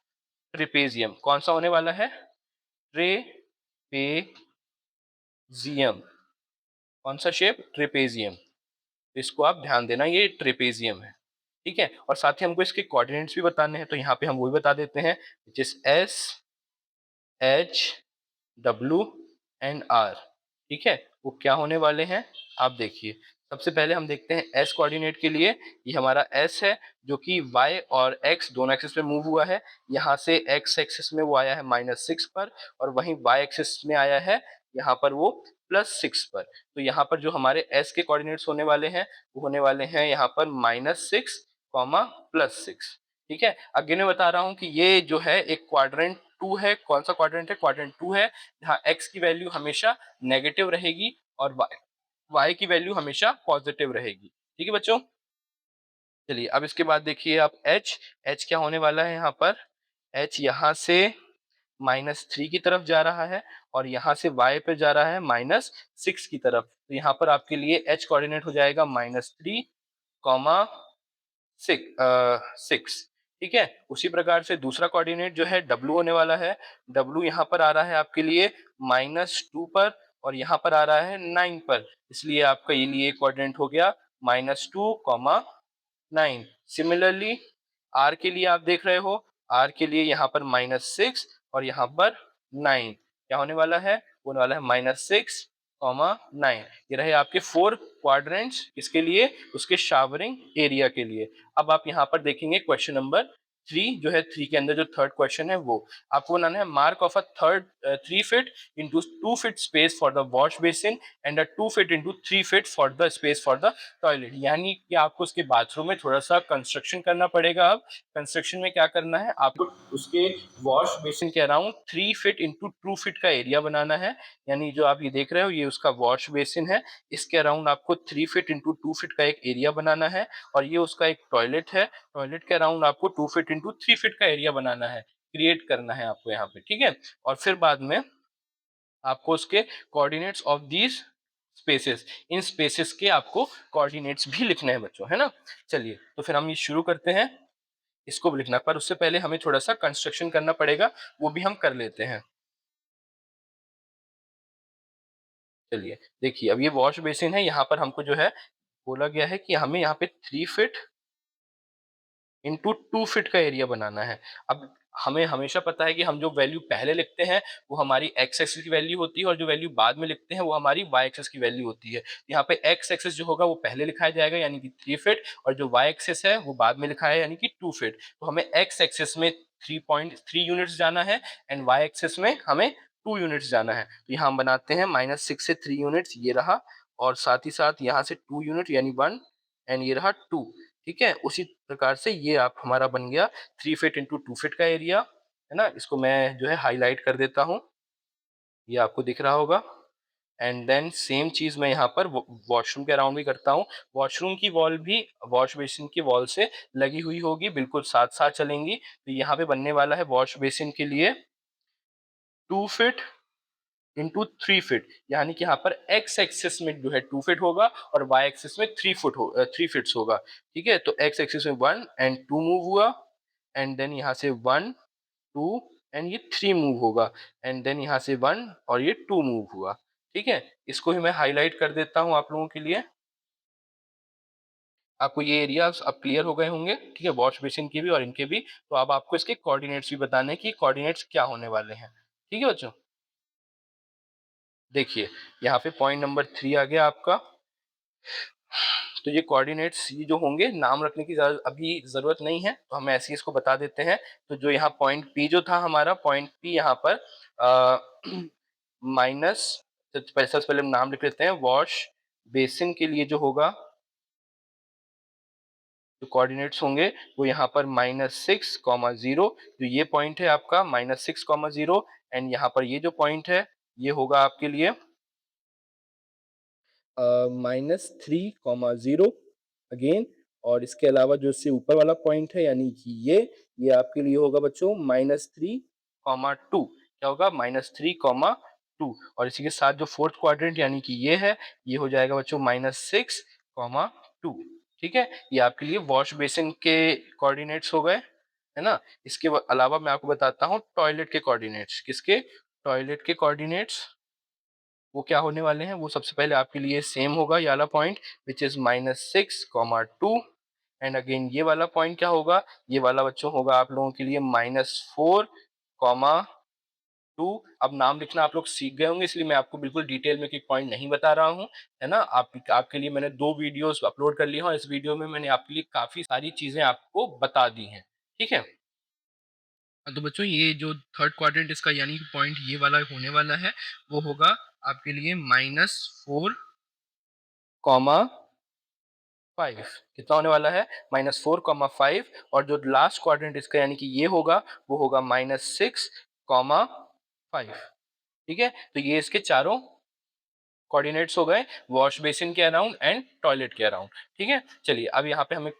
ट्रिपेजियम। कौन सा होने वाला है? ट्रेपेजियम। कौन सा शेप? ट्रेपेजियम। इसको आप ध्यान देना, ये ट्रेपेजियम है, ठीक है? और साथ ही हमको इसके कोऑर्डिनेट्स भी बताने हैं, तो यहाँ पे हम वो भी बता देते हैं, विच इज SHWR, ठीक है? वो क्या होने वाले हैं आप देखिए। सबसे पहले हम देखते हैं एस कोऑर्डिनेट के लिए। ये हमारा एस है जो कि वाई और एक्स दोनों एक्सिस में मूव हुआ है। यहाँ से एक्स एक्सिस में वो आया है -6 पर और वहीं वाई एक्सिस में आया है यहाँ पर वो +6 पर। तो यहाँ पर जो हमारे एस के कोऑर्डिनेट्स होने वाले हैं वो होने वाले हैं यहाँ पर -6 कॉमा +6, ठीक है? अगेन मैं बता रहा हूँ कि ये जो है एक क्वाड्रेंट 2 है। कौन सा क्वाड्रेंट है? क्वाड्रेंट 2 है, जहाँ एक्स की वैल्यू हमेशा नेगेटिव रहेगी और वाई की वैल्यू हमेशा पॉजिटिव रहेगी, ठीक है बच्चों? चलिए अब इसके बाद देखिए आप एच। एच क्या होने वाला है यहाँ पर? एच यहाँ से -3 की तरफ जा रहा है और यहाँ से y पे जा रहा है -6 की तरफ। तो यहाँ पर आपके लिए h कोऑर्डिनेट हो जाएगा -3 कॉमा 6, ठीक है? उसी प्रकार से दूसरा कोऑर्डिनेट जो है w होने वाला है। w यहाँ पर आ रहा है आपके लिए -2 पर और यहाँ पर आ रहा है 9 पर। इसलिए आपका ये लिए कोऑर्डिनेट हो गया -2 कॉमा 9। सिमिलरली r के लिए आप देख रहे हो, r के लिए यहाँ पर -6 और यहाँ पर 9। क्या होने वाला है? होने वाला है -6 कॉमा 9। ये रहे आपके 4 क्वाड्रेंट्स किसके लिए? उसके शावरिंग एरिया के लिए। अब आप यहाँ पर देखेंगे क्वेश्चन नंबर 3 जो है, 3 के अंदर जो थर्ड क्वेश्चन है वो आपको बनाना है। Mark of a 3 feet into 2 feet space for the wash basin and a 2 feet into 3 feet for the space for the toilet. यानी कि आपको उसके बाथरूम में थोड़ा सा कंस्ट्रक्शन करना पड़ेगा। अब कंस्ट्रक्शन में क्या करना है आपको? उसके वॉश बेसिन के अराउंड 3 फीट इंटू 2 फीट का एरिया बनाना है। यानी जो आप ये देख रहे हो ये उसका वॉश बेसिन है, इसके अराउंड आपको 3 फीट इंटू 2 फीट का एक एरिया बनाना है। और ये उसका एक टॉयलेट है, टॉयलेट के अराउंड आपको 2 फीट इंटू 3 फीट का एरिया बनाना है, क्रिएट करना है आपको यहाँ पे, ठीक है? और फिर बाद में आपको उसके coordinates of these spaces, in spaces के आपको कोऑर्डिनेट्स भी लिखने हैं बच्चों, है ना? चलिए तो फिर हम ये शुरू करते हैं इसको भी लिखना, पर उससे पहले हमें थोड़ा सा कंस्ट्रक्शन करना पड़ेगा, वो भी हम कर लेते हैं। चलिए देखिए अब ये वॉश बेसिन है, यहाँ पर हमको जो है बोला गया है कि हमें यहाँ पे 3 फीट इंटू 2 फीट का एरिया बनाना है। अब हमें हमेशा पता है कि हम जो वैल्यू पहले लिखते हैं, वो हमारी एक्स एक्सिस की वैल्यू होती है और जो वैल्यू बाद में लिखते हैं, वो हमारी वाई एक्सिस की वैल्यू होती है। यहाँ पे एक्स एक्सिस जो होगा वो पहले लिखाया जाएगा यानी कि 3 फीट और जो वाई एक्सिस है वो बाद में लिखा है यानी कि 2 फीट। तो हमें एक्स एक्सिस में 3.3 यूनिट्स जाना है एंड वाई एक्सिस में हमें 2 यूनिट्स जाना है। तो यहाँ हम बनाते हैं -6 से 3 यूनिट्स ये रहा और साथ ही साथ यहाँ से 2 यूनिट यानी 1 एंड ये रहा 2। ठीक है? उसी प्रकार से ये आप हमारा बन गया 3 फीट इंटू 2 फीट का एरिया, है ना? इसको मैं जो है हाइलाइट कर देता हूँ, ये आपको दिख रहा होगा। एंड देन सेम चीज़ मैं यहाँ पर वॉशरूम के अराउंड भी करता हूँ। वॉशरूम की वॉल भी वॉश बेसिन की वॉल से लगी हुई होगी, बिल्कुल साथ-साथ चलेंगी। तो यहाँ पे बनने वाला है वॉश बेसिन के लिए 2 फीट इंटू 3 फीट, यानी कि यहाँ पर एक्स एक्सिस में जो है 2 फीट होगा और वाई एक्सिस में 3 फीट्स होगा। ठीक है? तो एक्स एक्सिस में 1 एंड 2 मूव हुआ एंड देन यहाँ से 1, 2 एंड ये 3 मूव होगा एंड देन यहाँ से 1 और ये 2 मूव हुआ। ठीक है? इसको ही मैं हाइलाइट कर देता हूँ आप लोगों के लिए। आपको ये एरियाज़ अब क्लियर हो गए होंगे, ठीक है? वॉश बेसिन के भी और इनके भी। तो अब आपको इसके कोऑर्डिनेट्स भी बताने हैं कि कोऑर्डिनेट्स क्या होने वाले हैं। ठीक है बच्चों? देखिए, यहाँ पे पॉइंट नंबर 3 आ गया आपका। तो ये कोऑर्डिनेट्स ये जो होंगे नाम रखने की अभी ज़रूरत नहीं है, तो हम ऐसे ही इसको बता देते हैं। तो जो यहाँ पॉइंट P जो था हमारा पॉइंट P यहाँ पर माइनस सबसे पहले हम नाम लिख लेते हैं वॉश बेसिन के लिए जो होगा, जो कोऑर्डिनेट्स होंगे वो यहाँ पर -6, 0 जो ये पॉइंट है आपका -6, 0 एंड यहाँ पर ये जो पॉइंट है, ये होगा आपके लिए -3, 0 अगेन और इसके अलावा जो इससे ऊपर वाला पॉइंट है यानी कि ये आपके लिए होगा बच्चों -3, 2 क्या होगा -3, 2 और इसी के साथ जो फोर्थ क्वाड्रेंट यानी कि ये है, ये हो जाएगा बच्चों -6, 2 ठीक है? ये आपके लिए वॉश बेसिन के कोऑर्डिनेट्स हो गए, है ना? इसके अलावा मैं आपको बताता हूँ टॉयलेट के कोऑर्डिनेट्स। किसके? टॉयलेट के कोऑर्डिनेट्स वो क्या होने वाले हैं, वो सबसे पहले आपके लिए सेम होगा ये वाला point which is -6, 2 and again ये वाला पॉइंट क्या होगा, ये वाला बच्चों होगा आप लोगों के लिए -4, 2 अब नाम लिखना आप लोग सीख गए होंगे इसलिए मैं आपको बिल्कुल डिटेल में कोई पॉइंट नहीं बता रहा हूँ, है ना? आपके लिए मैंने 2 वीडियोज़ अपलोड कर ली हैं और इस वीडियो में मैंने आपके लिए काफ़ी सारी चीज़ें आपको बता दी हैं, ठीक है? तो बच्चों ये जो थर्ड क्वाड्रेंट इसका यानी कि पॉइंट ये वाला होने वाला है, वो होगा आपके लिए -4, 5 कितना होने वाला है -4, 5 और जो लास्ट क्वाड्रेंट इसका यानी कि ये होगा वो होगा -6, 5 ठीक है? तो ये इसके चारों कोऑर्डिनेट्स हो गए वॉश बेसिन के अराउंड एंड टॉयलेट के अराउंड, ठीक है? चलिए अब यहाँ पे हम एक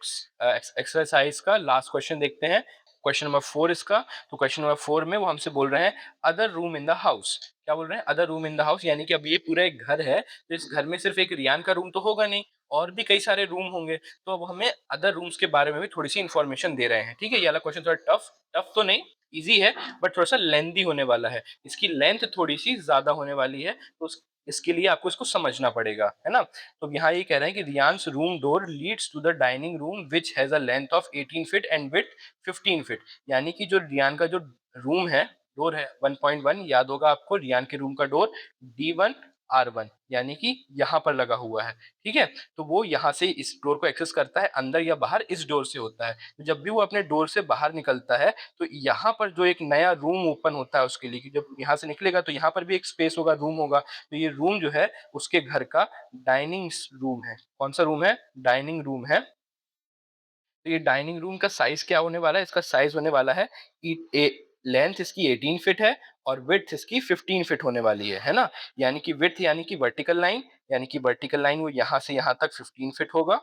एक्सरसाइज का लास्ट क्वेश्चन देखते हैं। क्वेश्चन नंबर 4 इसका। तो क्वेश्चन नंबर 4 में वो हमसे बोल रहे हैं other room in the house. क्या बोल रहे हैं? Other room in the house यानी कि अब ये पूरा एक घर है, तो इस घर में सिर्फ एक रियान का रूम तो होगा नहीं, और भी कई सारे रूम होंगे। तो अब हमें अदर रूम्स के बारे में भी थोड़ी-सी इन्फॉर्मेशन दे रहे हैं, ठीक है? ये वाला क्वेश्चन थोड़ा टफ टफ तो नहीं, ईज़ी है बट थोड़ा-सा लेंथी होने वाला है। इसकी लेंथ थोड़ी-सी ज़्यादा होने वाली है, तो इसके लिए आपको इसको समझना पड़ेगा, है ना? तो यहाँ ये कह रहे हैं कि Riyan's room door leads to the dining room which has a length of 18 feet and width 15 feet. यानी कि जो रियान का जो रूम है, डोर है 1.1 याद होगा आपको रियान के रूम का डोर D1 R1 यानी कि यहाँ पर लगा हुआ है, ठीक है? तो वो यहाँ से इस डोर को एक्सेस करता है अंदर या बाहर इस डोर से होता है। तो जब भी वो अपने डोर से बाहर निकलता है, तो यहाँ पर जो एक नया रूम ओपन होता है उसके लिए कि जब यहाँ से निकलेगा तो यहाँ पर भी एक स्पेस होगा, रूम होगा। तो ये रूम जो है उसके घर का डाइनिंग रूम है। कौन सा रूम है? डाइनिंग रूम है। तो ये डाइनिंग रूम का साइज क्या होने वाला है? इसका साइज होने वाला है कि लेंथ इसकी 18 फीट है और विड्थ इसकी 15 फीट होने वाली है ना? यानी कि विड्थ यानी कि वर्टिकल लाइन, यानी कि वर्टिकल लाइन वो यहाँ से यहाँ तक 15 फीट होगा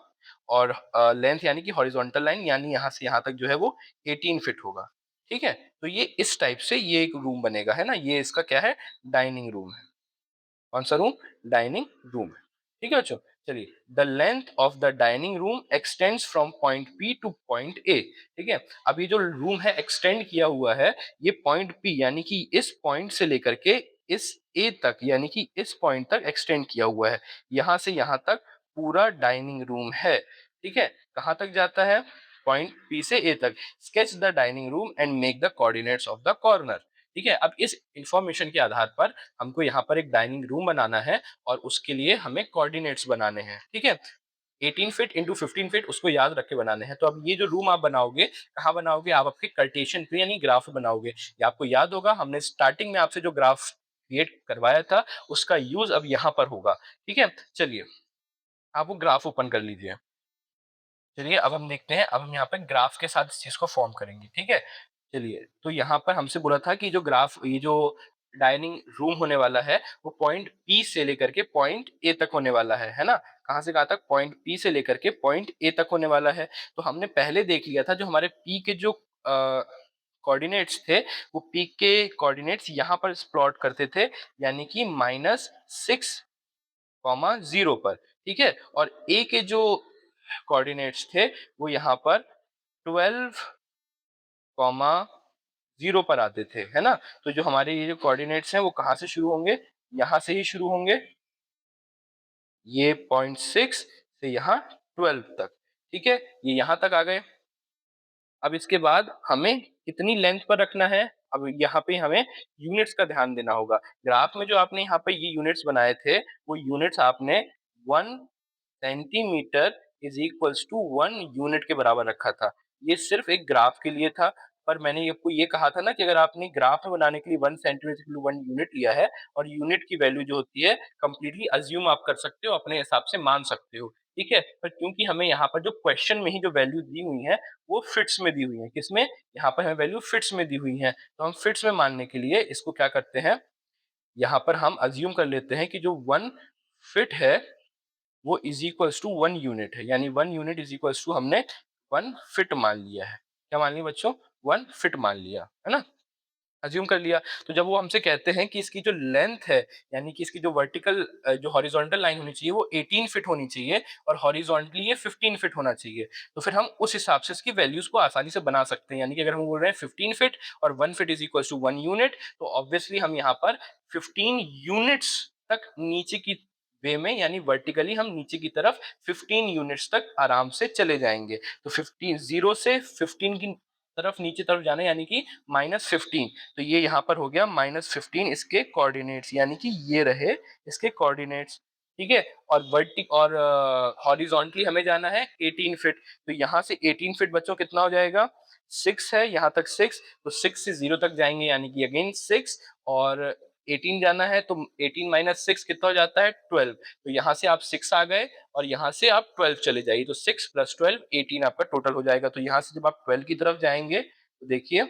और लेंथ यानी कि हॉरिजॉन्टल लाइन यानी यहाँ से यहाँ तक जो है वो 18 फीट होगा। ठीक है? तो ये इस टाइप से ये एक रूम बनेगा, है ना? ये इसका क्या है? डाइनिंग रूम है। कौन सा रूम? डाइनिंग रूम है। ठीक है बच्चों? चलिए, the length of the dining room extends from point P two point A. ठीक है? अब ये जो रूम है एक्सटेंड किया हुआ है, ये पॉइंट पी यानी कि इस पॉइंट से लेकर के इस ए तक यानी कि इस पॉइंट तक एक्सटेंड किया हुआ है। यहाँ से यहाँ तक पूरा डाइनिंग रूम है। ठीक है? कहाँ तक जाता है? पॉइंट पी से ए तक। Sketch the dining room and make the coordinates of the corner. ठीक है, अब इस इंफॉर्मेशन के आधार पर हमको यहाँ पर एक डाइनिंग रूम बनाना है और उसके लिए हमें कोऑर्डिनेट्स बनाने हैं। ठीक है, 18 फीट इंटू 15 फीट उसको याद रख के बनाने हैं। तो अब ये जो रूम आप बनाओगे, कहाँ बनाओगे? आप आपके कार्टेशियन पे यानी ग्राफ बनाओगे। ये आपको याद होगा, हमने स्टार्टिंग में आपसे जो ग्राफ क्रिएट करवाया था उसका यूज अब यहाँ पर होगा। ठीक है, चलिए आप वो ग्राफ ओपन कर लीजिए। चलिए अब हम देखते हैं, अब हम यहाँ पे ग्राफ के साथ इस चीज को फॉर्म करेंगे। ठीक है, चलिए तो यहाँ पर हमसे बोला था कि जो ग्राफ, ये जो डाइनिंग रूम होने वाला है वो पॉइंट पी से लेकर के पॉइंट ए तक होने वाला है ना? कहाँ से कहाँ तक? पॉइंट पी से लेकर के पॉइंट ए तक होने वाला है। तो हमने पहले देख लिया था जो हमारे पी के जो कोऑर्डिनेट्स थे, वो पी के कोऑर्डिनेट्स यहाँ पर प्लॉट करते थे, यानी कि -6, 0 पर। ठीक है, और ए के जो कोऑर्डिनेट्स थे वो यहाँ पर 12, 0 पर आते थे, है ना? तो जो हमारे ये जो कोऑर्डिनेट्स हैं वो कहाँ से शुरू होंगे? यहाँ से ही शुरू होंगे, ये पॉइंट 6 से यहाँ 12 तक। ठीक है, ये यहाँ तक आ गए। अब इसके बाद हमें कितनी लेंथ पर रखना है? अब यहाँ पे हमें यूनिट्स का ध्यान देना होगा। ग्राफ में जो आपने यहाँ पे ये यूनिट्स बनाए थे, वो यूनिट्स आपने 1 centimetre is equals to 1 unit के बराबर रखा था। ये सिर्फ एक ग्राफ के लिए था, पर मैंने आपको ये कहा था ना कि अगर आपने ग्राफ में बनाने के लिए 1 सेंटीमीटर के लिए 1 यूनिट लिया है, और यूनिट की वैल्यू जो होती है कंप्लीटली अज्यूम आप कर सकते हो, अपने हिसाब से मान सकते हो। ठीक है, पर क्योंकि हमें यहाँ पर जो क्वेश्चन में ही जो वैल्यू दी हुई है वो फिट्स में दी हुई है। किसमें? यहाँ पर हमें वैल्यू फिट्स में दी हुई है, तो हम फिट्स में मानने के लिए इसको क्या करते हैं, यहाँ पर हम अज्यूम कर लेते हैं कि जो 1 फिट है वो इज इक्वल्स टू 1 यूनिट है, यानी 1 यूनिट इज इक्वल्स टू हमने 1 फिट मान लिया है। क्या मान लिया बच्चों? 1 फिट मान लिया है ना, अज्यूम कर लिया। तो जब वो हमसे कहते हैं कि इसकी जो लेंथ है, यानी कि इसकी जो वर्टिकल जो हॉरिजॉन्टल लाइन होनी चाहिए वो 18 फीट होनी चाहिए, और हॉरिजॉन्टली ये 15 फीट होना चाहिए, तो फिर हम उस हिसाब से इसकी वैल्यूज को आसानी से बना सकते हैं। यानी कि अगर हम बोल रहे हैं 15 फीट और 1 foot is equal to 1 unit, तो ऑब्वियसली हम यहाँ पर 15 यूनिट्स तक नीचे की वे में, यानी वर्टिकली हम नीचे की तरफ 15 यूनिट्स तक आराम से चले जाएंगे। तो 15, 0 से 15 की तरफ नीचे तरफ जाना, यानी कि -15। तो ये यहाँ पर हो गया -15 इसके कोऑर्डिनेट्स, यानी कि ये रहे इसके कोऑर्डिनेट्स। ठीक है, और वर्टिक और हॉरिजॉन्टली हमें जाना है 18 फीट। तो यहाँ से 18 फीट बच्चों कितना हो जाएगा? 6 है, यहाँ तक 6, तो 6 से 0 तक जाएंगे, यानी कि अगेन 6, और 18 जाना है तो 18 माइनस 6 कितना हो जाता है? 12। तो यहाँ से आप 6 आ गए और यहाँ से आप 12 चले जाइए, तो 6 + 12 18 आपका टोटल हो जाएगा। तो यहाँ से जब आप 12 की तरफ जाएंगे तो देखिए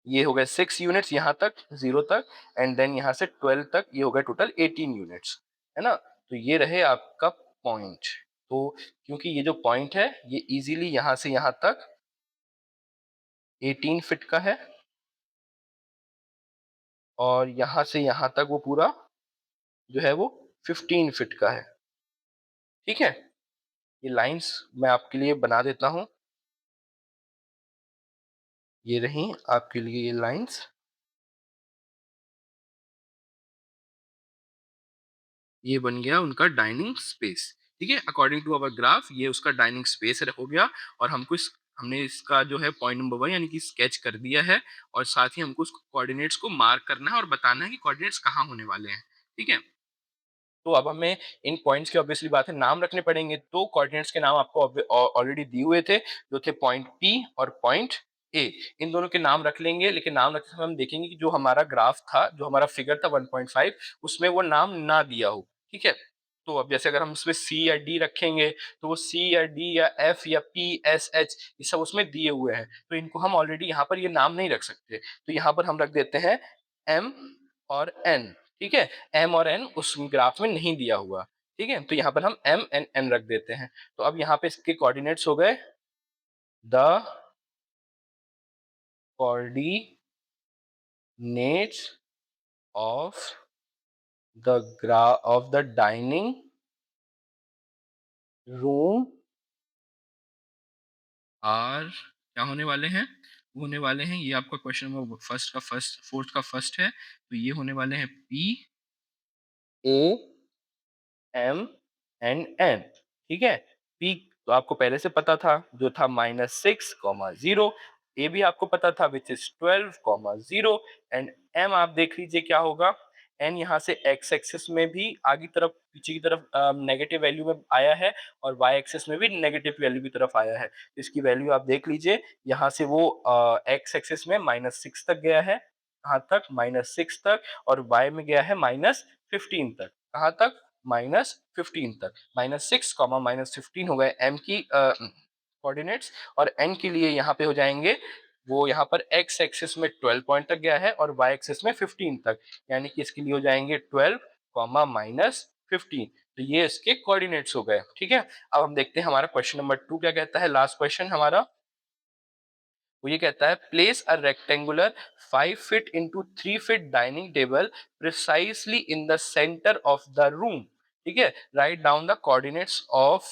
ये हो गए 6 यूनिट्स यहाँ तक, 0 तक, एंड देन यहाँ से 12 तक, ये हो गए टोटल 18 यूनिट्स, है ना? तो ये रहे आपका पॉइंट। तो क्योंकि ये जो पॉइंट है ये इजीली यहाँ से यहाँ तक 18 फीट का है, और यहाँ से यहाँ तक वो पूरा जो है वो 15 फीट का है। ठीक है, ये लाइंस मैं आपके लिए बना देता हूँ। ये रही आपके लिए ये लाइंस। ये बन गया उनका डाइनिंग स्पेस। ठीक है, अकॉर्डिंग टू अवर ग्राफ ये उसका डाइनिंग स्पेस हो गया, और हमने इसका जो है पॉइंट नंबर 1 यानी कि स्केच कर दिया है, और साथ ही हमको उस कोऑर्डिनेट्स को मार्क करना है और बताना है कि कोऑर्डिनेट्स कहाँ होने वाले हैं। ठीक है, तो अब हमें इन पॉइंट्स के ऑब्वियसली बात है नाम रखने पड़ेंगे, तो कोऑर्डिनेट्स के नाम आपको ऑलरेडी दिए हुए थे, जो थे पॉइंट पी और पॉइंट ए। इन दोनों के नाम रख लेंगे, लेकिन नाम रखते समय हम देखेंगे कि जो हमारा ग्राफ था, जो हमारा फिगर था 1.5, उसमें वो नाम ना दिया हो। ठीक है, तो अब जैसे अगर हम उसमें सी या डी रखेंगे, तो वो सी या डी या एफ या पी एस एच ये सब उसमें दिए हुए हैं, तो इनको हम ऑलरेडी यहाँ पर ये नाम नहीं रख सकते, तो यहाँ पर हम रख देते हैं एम और एन। ठीक है, एम और एन उस ग्राफ में नहीं दिया हुआ। ठीक है, तो यहाँ पर हम एम एन एन रख देते हैं। तो अब यहाँ पे इसके कोऑर्डिनेट्स हो गए the coordinates of of the dining room are क्या होने वाले हैं? वो होने वाले हैं, ये आपका क्वेश्चन नंबर फर्स्ट का फर्स्ट, फोर्थ का फर्स्ट है, तो ये होने वाले हैं P A M and N. ठीक है, पी तो आपको पहले से पता था जो था -6, 0। ए भी आपको पता था विच इज 12, 0 एंड एम आप देख लीजिए क्या होगा। एन यहाँ से एक्स एक्सिस में भी आगे तरफ पीछे की तरफ नेगेटिव वैल्यू में आया है और वाई एक्सिस में भी नेगेटिव वैल्यू की तरफ आया है। इसकी वैल्यू आप देख लीजिए, यहाँ से वो एक्स एक्सिस में -6 तक गया है, कहाँ तक, -6 तक, और वाई में गया है -15 तक, कहाँ तक, -15 तक। -6, -15 हो गए एम की कोऑर्डिनेट्स, और एन के लिए यहाँ पे हो जाएंगे, वो यहाँ पर एक्स एक्सिस में 12 पॉइंट तक गया है और वाई एक्सिस में 15 तक, यानी कि इसके लिए हो जाएंगे 12, -15। तो ये इसके कोऑर्डिनेट्स हो गए, ठीक है। अब हम देखते हैं हमारा क्वेश्चन नंबर 2 क्या कहता है, लास्ट क्वेश्चन हमारा। वो ये कहता है place a rectangular 5 feet into 3 feet dining table precisely in the centre of the room, ठीक है। Write down the coordinates of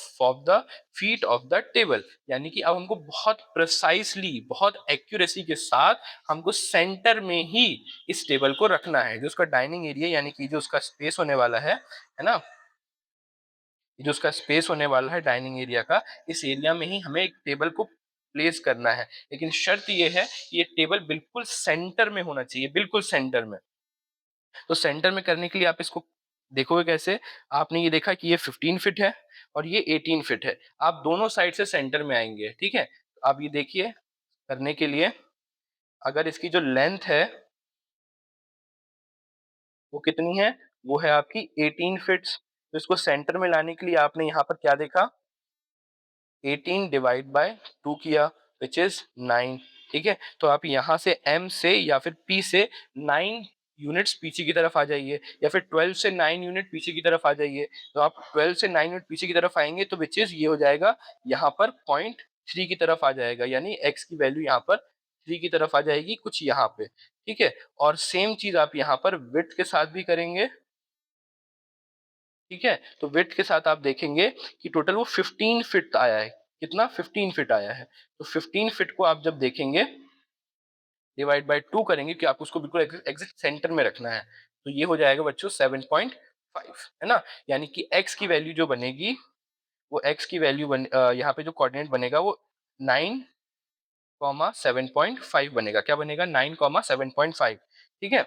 the feet of the table, यानी कि अब हमको बहुत प्रिसाइसली, बहुत एक्यूरेसी के साथ हमको सेंटर में ही इस टेबल को रखना है। जो उसका डाइनिंग एरिया यानी कि जो उसका स्पेस होने वाला है ना, जो उसका स्पेस होने वाला है डाइनिंग एरिया का, इस एरिया में ही हमें एक टेबल को प्लेस करना है। लेकिन शर्त ये है कि ये टेबल बिल्कुल सेंटर में होना चाहिए, बिल्कुल सेंटर में। तो सेंटर में करने के लिए आप इसको देखोगे कैसे, आपने ये देखा कि ये 15 फीट है और ये 18 फीट है, आप दोनों साइड से सेंटर में आएंगे, ठीक है। आप ये देखिए, करने के लिए अगर इसकी जो लेंथ है वो कितनी है, वो है आपकी 18 फीट्स। तो इसको सेंटर में लाने के लिए आपने यहाँ पर क्या देखा, 18 डिवाइड बाय 2 किया, विच इज 9, ठीक है। तो आप यहाँ से m से या फिर p से 9 यूनिट्स पीछे की तरफ आ जाइए, या फिर 12 से 9 यूनिट पीछे की तरफ आ जाइए। तो आप 12 से 9 यूनिट पीछे की तरफ आएंगे तो विच इज ये हो जाएगा, यहाँ पर 0.3 की तरफ आ जाएगा, यानी x की वैल्यू यहाँ पर 3 की तरफ आ जाएगी, कुछ यहाँ पे, ठीक है। और सेम चीज आप यहाँ पर विड्थ के साथ भी करेंगे, ठीक है। तो विड्थ के साथ आप देखेंगे कि टोटल वो 15 फीट आया है, कितना, 15 फीट आया है। तो 15 फीट को आप जब देखेंगे, डिवाइड बाय 2 करेंगे कि आपको उसको बिल्कुल एग्जैक्ट सेंटर में रखना है, तो ये हो जाएगा बच्चों 7.5, है ना। यानी कि x की वैल्यू जो बनेगी, वो x की वैल्यू यहाँ पे जो कोऑर्डिनेट बनेगा वो 9, 7.5 बनेगा। क्या बनेगा, 9, 7.5, ठीक है।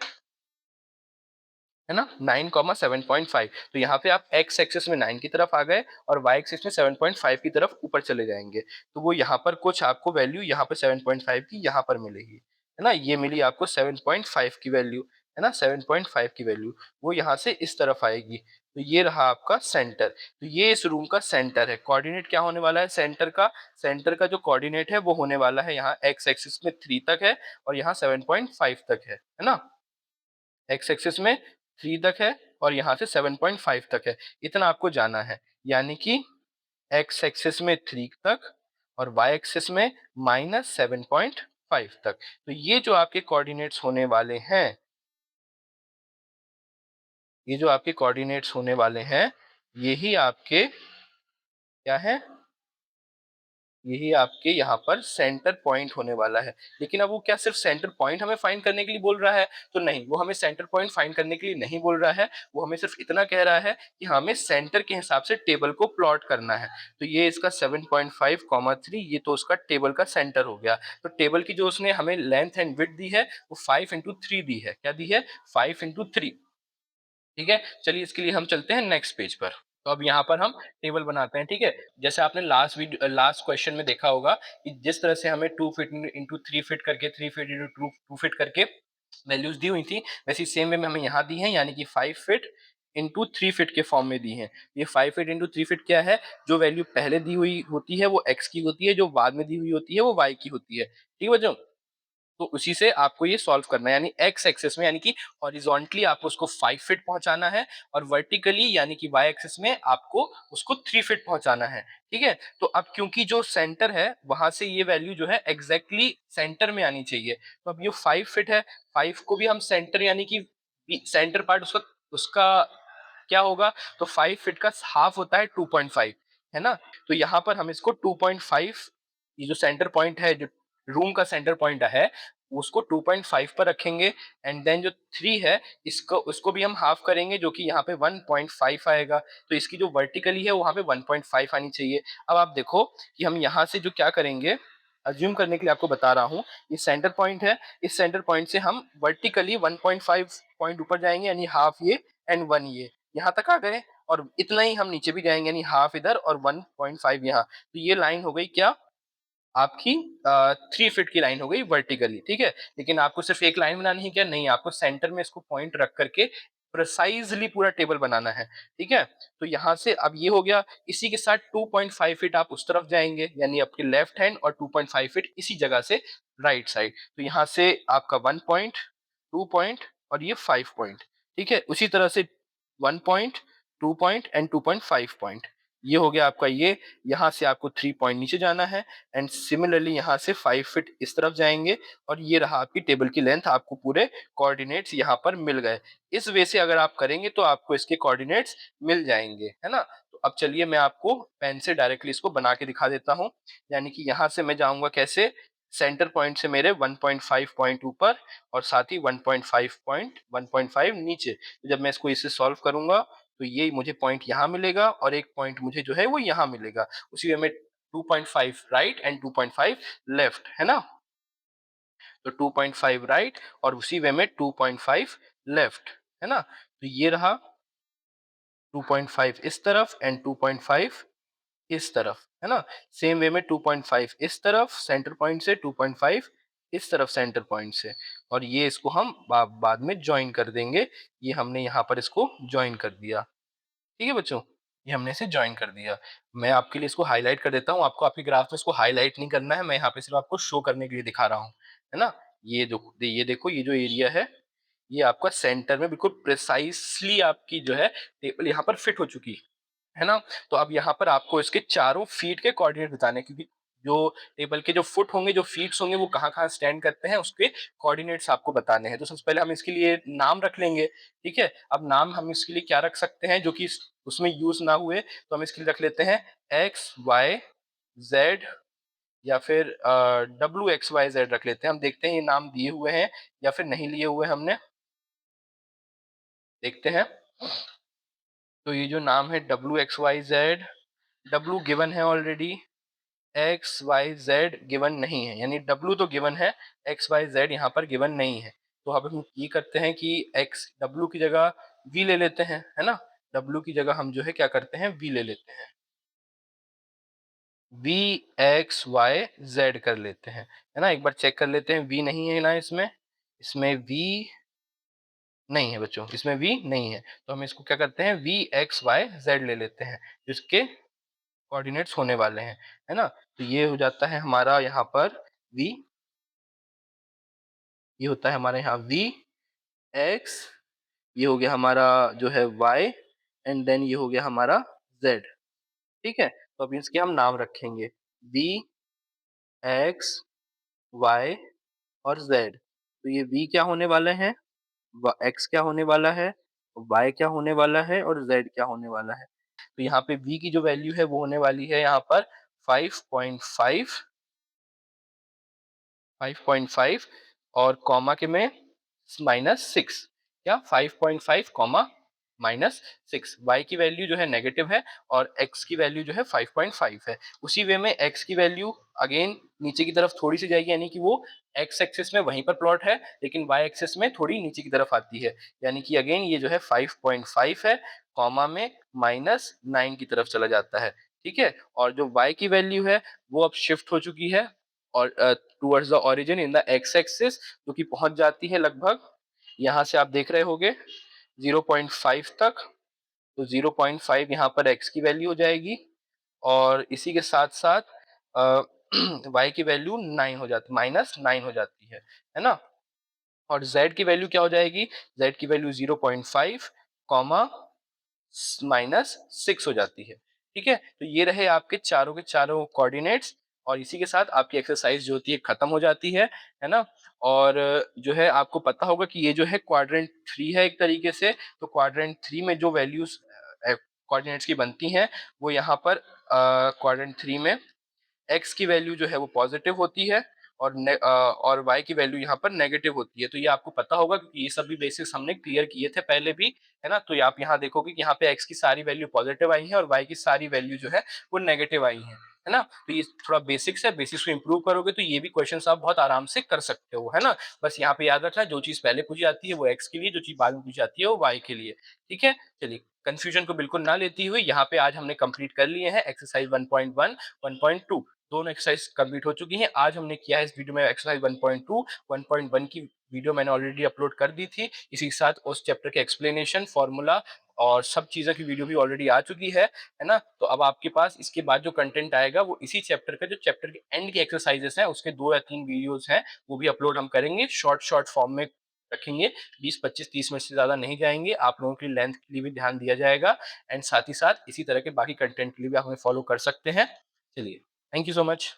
है ना, 9, 7.5। तो यहाँ पे आप x एक्सिस में 9 की तरफ आ गए और y एक्सिस में 7.5 की तरफ ऊपर चले जाएंगे, तो वो यहाँ पर कुछ आपको वैल्यू यहाँ पर 7.5 की यहाँ पर मिलेगी, है ना। ये मिली आपको 7.5 की वैल्यू, है ना, 7.5 की वैल्यू वो यहाँ से इस तरफ आएगी। तो ये रहा आपका सेंटर, तो ये इस रूम का सेंटर है। कोऑर्डिनेट क्या होने वाला है सेंटर का, सेंटर का जो कोऑर्डिनेट है वो होने वाला है यहाँ x एक्सिस में 3 तक है और यहाँ 7.5 तक है ना। एक्स एक्सिस में 3 तक है और यहाँ से 7.5 तक है, इतना आपको जाना है। यानी कि एक्स एक्सिस में 3 तक और वाई एक्सिस में -7.5 तक। तो ये जो आपके कोऑर्डिनेट्स होने वाले हैं, ये जो आपके कोऑर्डिनेट्स होने वाले हैं, यही आपके क्या है, यही आपके यहाँ पर सेंटर पॉइंट होने वाला है। लेकिन अब वो क्या सिर्फ सेंटर पॉइंट हमें फाइंड करने के लिए बोल रहा है, तो नहीं, वो हमें सेंटर पॉइंट फाइंड करने के लिए नहीं बोल रहा है। वो हमें सिर्फ इतना कह रहा है कि हमें सेंटर के हिसाब से टेबल को प्लॉट करना है। तो ये इसका 7.5, 3, ये तो उसका टेबल का सेंटर हो गया। तो टेबल की जो उसने हमें लेंथ एंड विड्थ दी है वो 5 × 3 दी है। क्या दी है, 5 × 3, ठीक है। चलिए इसके लिए हम चलते हैं नेक्स्ट पेज पर। तो अब यहाँ पर हम टेबल बनाते हैं, ठीक है। जैसे आपने लास्ट क्वेश्चन में देखा होगा कि जिस तरह से हमें 2 फीट इंटू 3 फीट करके, 3 फीट इंटू 2 फीट करके वैल्यूज दी हुई थी, वैसी सेम वे में हमें यहाँ दी है, यानी कि 5 फीट इंटू 3 फीट के फॉर्म में दी है। ये 5 फीट इंटू 3 फीट क्या है, जो वैल्यू पहले दी हुई होती है वो x की होती है, जो बाद में दी हुई होती है वो y की होती है, ठीक है बच्चों। तो उसी से आपको ये सॉल्व करना है, यानी एक्स एक्सिस में, यानी कि हॉरिजॉन्टली आपको उसको 5 फीट पहुंचाना है और वर्टिकली यानी कि वाई एक्सिस में आपको उसको 3 फीट पहुंचाना है, ठीक है। तो अब क्योंकि जो सेंटर है वहां से ये वैल्यू जो है एग्जैक्टली सेंटर में आनी चाहिए, तो अब ये 5 फीट है, 5 को भी हम सेंटर यानी कि सेंटर पार्ट उसका उसका क्या होगा, तो 5 फीट का हाफ होता है 2.5, है ना। तो यहाँ पर हम इसको 2.5, ये जो सेंटर पॉइंट है, जो रूम का सेंटर पॉइंट है, उसको 2.5 पर रखेंगे एंड देन जो 3 है इसको उसको भी हम हाफ करेंगे जो कि यहाँ पे 1.5 आएगा। तो इसकी जो वर्टिकली है वहाँ पे 1.5 आनी चाहिए। अब आप देखो कि हम यहाँ से जो क्या करेंगे, अज्यूम करने के लिए आपको बता रहा हूँ, ये सेंटर पॉइंट है, इस सेंटर पॉइंट से हम वर्टिकली 1.5 पॉइंट ऊपर जाएंगे यानी हाफ ये एंड 1 ये, यहाँ तक आ गए और इतना ही हम नीचे भी जाएंगे यानी हाफ इधर और 1.5 यहाँ। तो ये लाइन हो गई क्या आपकी 3 फीट की लाइन हो गई वर्टिकली, ठीक है। लेकिन आपको सिर्फ एक लाइन बनानी है क्या? नहीं, आपको सेंटर में इसको पॉइंट रख करके प्रिसाइजली पूरा टेबल बनाना है, ठीक है। तो यहाँ से अब ये हो गया, इसी के साथ 2.5 फीट आप उस तरफ जाएंगे यानी आपके लेफ्ट हैंड और 2.5 फीट इसी जगह से राइट साइड। तो यहाँ से आपका 1 पॉइंट, 2 पॉइंट और ये 5 पॉइंट, ठीक है। उसी तरह से 1 पॉइंट, 2 पॉइंट एंड 2.5 पॉइंट, ये हो गया आपका ये। यहाँ से आपको 3 पॉइंट नीचे जाना है एंड सिमिलरली यहाँ से 5 फीट इस तरफ जाएंगे और ये रहा आपकी टेबल की लेंथ, आपको पूरे कोऑर्डिनेट्स यहाँ पर मिल गए। इस वे से अगर आप करेंगे तो आपको इसके कोऑर्डिनेट्स मिल जाएंगे, है ना। तो अब चलिए मैं आपको पेन से डायरेक्टली इसको बना के दिखा देता हूँ। यानी कि यहाँ से मैं जाऊंगा कैसे, सेंटर पॉइंट से मेरे 1.5 पॉइंट ऊपर और साथ ही 1.5 नीचे। तो जब मैं इसको इसे सॉल्व करूंगा तो ये मुझे पॉइंट यहाँ मिलेगा और एक पॉइंट मुझे जो है वो यहाँ मिलेगा। उसी वे में 2.5 राइट एंड 2.5 लेफ्ट, है ना। तो 2.5 राइट और उसी वे में 2.5 लेफ्ट, है ना। तो ये रहा 2.5 इस तरफ एंड 2.5 इस तरफ, है ना। सेम वे में 2.5 इस तरफ सेंटर पॉइंट से, 2.5 इस तरफ सेंटर पॉइंट से, और ये इसको हम बाद में ज्वाइन कर देंगे। ये हमने यहाँ पर इसको ज्वाइन कर दिया, ठीक है बच्चों। ये हमने इसे ज्वाइन कर दिया। मैं आपके लिए इसको हाईलाइट कर देता हूँ, आपको आपके ग्राफ में इसको हाईलाइट नहीं करना है, मैं यहाँ पे सिर्फ आपको शो करने के लिए दिखा रहा हूँ, है ना। ये देखो ये जो एरिया है ये आपका सेंटर में बिल्कुल प्रिसाइसली आपकी जो है टेबल यहाँ पर फिट हो चुकी है ना। तो अब यहाँ पर आपको इसके चारों फीट के कोऑर्डिनेट बताने हैं, क्योंकि जो टेबल के जो फुट होंगे, जो फीट्स होंगे, वो कहाँ कहाँ स्टैंड करते हैं उसके कोऑर्डिनेट्स आपको बताने हैं। तो सबसे पहले हम इसके लिए नाम रख लेंगे, ठीक है। अब नाम हम इसके लिए क्या रख सकते हैं जो कि उसमें यूज ना हुए, तो हम इसके लिए रख लेते हैं एक्स वाई जेड या फिर WXYZ रख लेते हैं। हम देखते हैं ये नाम दिए हुए हैं या फिर नहीं लिए हुए हमने, देखते हैं। तो ये जो नाम है WXYZ, W गिवन है already, X Y Z given नहीं है, यानी डब्ल्यू तो गिवन है, एक्स वाई जेड यहाँ पर गिवन नहीं है। तो अब हम ये करते हैं कि एक्स डब्ल्यू की जगह वी ले लेते हैं, है ना। डब्ल्यू की जगह हम जो है क्या करते हैं, वी ले लेते हैं, वी एक्स वाई जेड कर लेते हैं, है ना। एक बार चेक कर लेते हैं, वी नहीं है ना इसमें, इसमें वी नहीं है बच्चों, इसमें वी नहीं है। तो हम इसको क्या करते हैं, वी एक्स वाई जेड ले लेते हैं जिसके कोऑर्डिनेट्स होने वाले हैं, है ना। तो ये हो जाता है हमारा यहाँ पर v, ये होता है हमारे यहाँ v x, ये हो गया हमारा जो है y एंड देन ये हो गया हमारा z, ठीक है। तो अब इसके हम नाम रखेंगे v x y और z। तो ये v क्या होने वाले हैं, x क्या होने वाला है, y क्या होने वाला है और z क्या होने वाला है। तो यहाँ पे v की जो वैल्यू है वो होने वाली है यहाँ पर 5.5, 5.5 और कॉमा के में -6, क्या 5.5 कॉमा -6। y की वैल्यू जो है नेगेटिव है और x की वैल्यू जो है 5.5 है। उसी वे में x की वैल्यू अगेन नीचे की तरफ थोड़ी सी जाएगी, यानी कि वो x एक्सिस में वहीं पर प्लॉट है लेकिन y एक्सिस में थोड़ी नीचे की तरफ आती है, यानी कि अगेन ये जो है 5.5 है, कॉमा में -9 की तरफ चला जाता है, ठीक है। और जो y की वैल्यू है वो अब शिफ्ट हो चुकी है और towards the origin in the x axis, जो कि पहुंच जाती है लगभग, यहाँ से आप देख रहे होगे 0.5 तक। तो 0.5 यहाँ पर x की वैल्यू हो जाएगी और इसी के साथ साथ y की वैल्यू 9 हो जाती, -9 हो जाती है ना। और z की वैल्यू क्या हो जाएगी, z की वैल्यू 0.5 कॉमा -6 हो जाती है, ठीक है। तो ये रहे आपके चारों के चारों कोऑर्डिनेट्स और इसी के साथ आपकी एक्सरसाइज जो होती है खत्म हो जाती है ना। और जो है आपको पता होगा कि ये जो है क्वाड्रेंट 3 है एक तरीके से। तो क्वाड्रेंट 3 में जो वैल्यूज कोऑर्डिनेट्स की बनती हैं वो यहाँ पर क्वाड्रेंट 3 में x की वैल्यू जो है वो पॉजिटिव होती है और y की वैल्यू यहाँ पर नेगेटिव होती है। तो ये आपको पता होगा क्योंकि ये सभी बेसिक्स हमने क्लियर किए थे पहले भी, है ना? तो आप यहाँ देखोगे कि यहाँ पे x की सारी वैल्यू पॉजिटिव आई है और y की सारी वैल्यू जो है वो नेगेटिव आई है ना? तो ये थोड़ा बेसिक्स है, बेसिक्स को इंप्रूव करोगे तो ये भी क्वेश्चंस आप बहुत आराम से कर सकते हो, है ना? बस यहाँ पे याद रखना जो चीज़ पहले पूछी जाती है वो x के लिए, जो चीज़ बाद में पूछी जाती है वो y के लिए, ठीक है? चलिए कंफ्यूजन को बिल्कुल ना लेती हुई यहाँ पे आज हमने कंप्लीट कर लिए हैं एक्सरसाइज 1.1, 1.2 दोनों एक्सरसाइज कंप्लीट हो चुकी हैं। आज हमने किया है इस वीडियो में एक्सरसाइज 1.2, 1.1 की वीडियो मैंने ऑलरेडी अपलोड कर दी थी। इसी के साथ उस चैप्टर के एक्सप्लेनेशन, फॉर्मूला और सब चीज़ों की वीडियो भी ऑलरेडी आ चुकी है ना? तो अब आपके पास इसके बाद जो कंटेंट आएगा वो इसी चैप्टर का जो चैप्टर के एंड के एक्सरसाइजेस हैं उसके 2 या 3 वीडियोज़ हैं, वो भी अपलोड हम करेंगे। शॉर्ट फॉर्म में रखेंगे, 20, 25, 30 मिनट से ज़्यादा नहीं जाएँगे। आप लोगों की लेंथ के लिए भी ध्यान दिया जाएगा एंड साथ ही साथ इसी तरह के बाकी कंटेंट के लिए भी आप हमें फॉलो कर सकते हैं। चलिए, थैंक यू सो मच।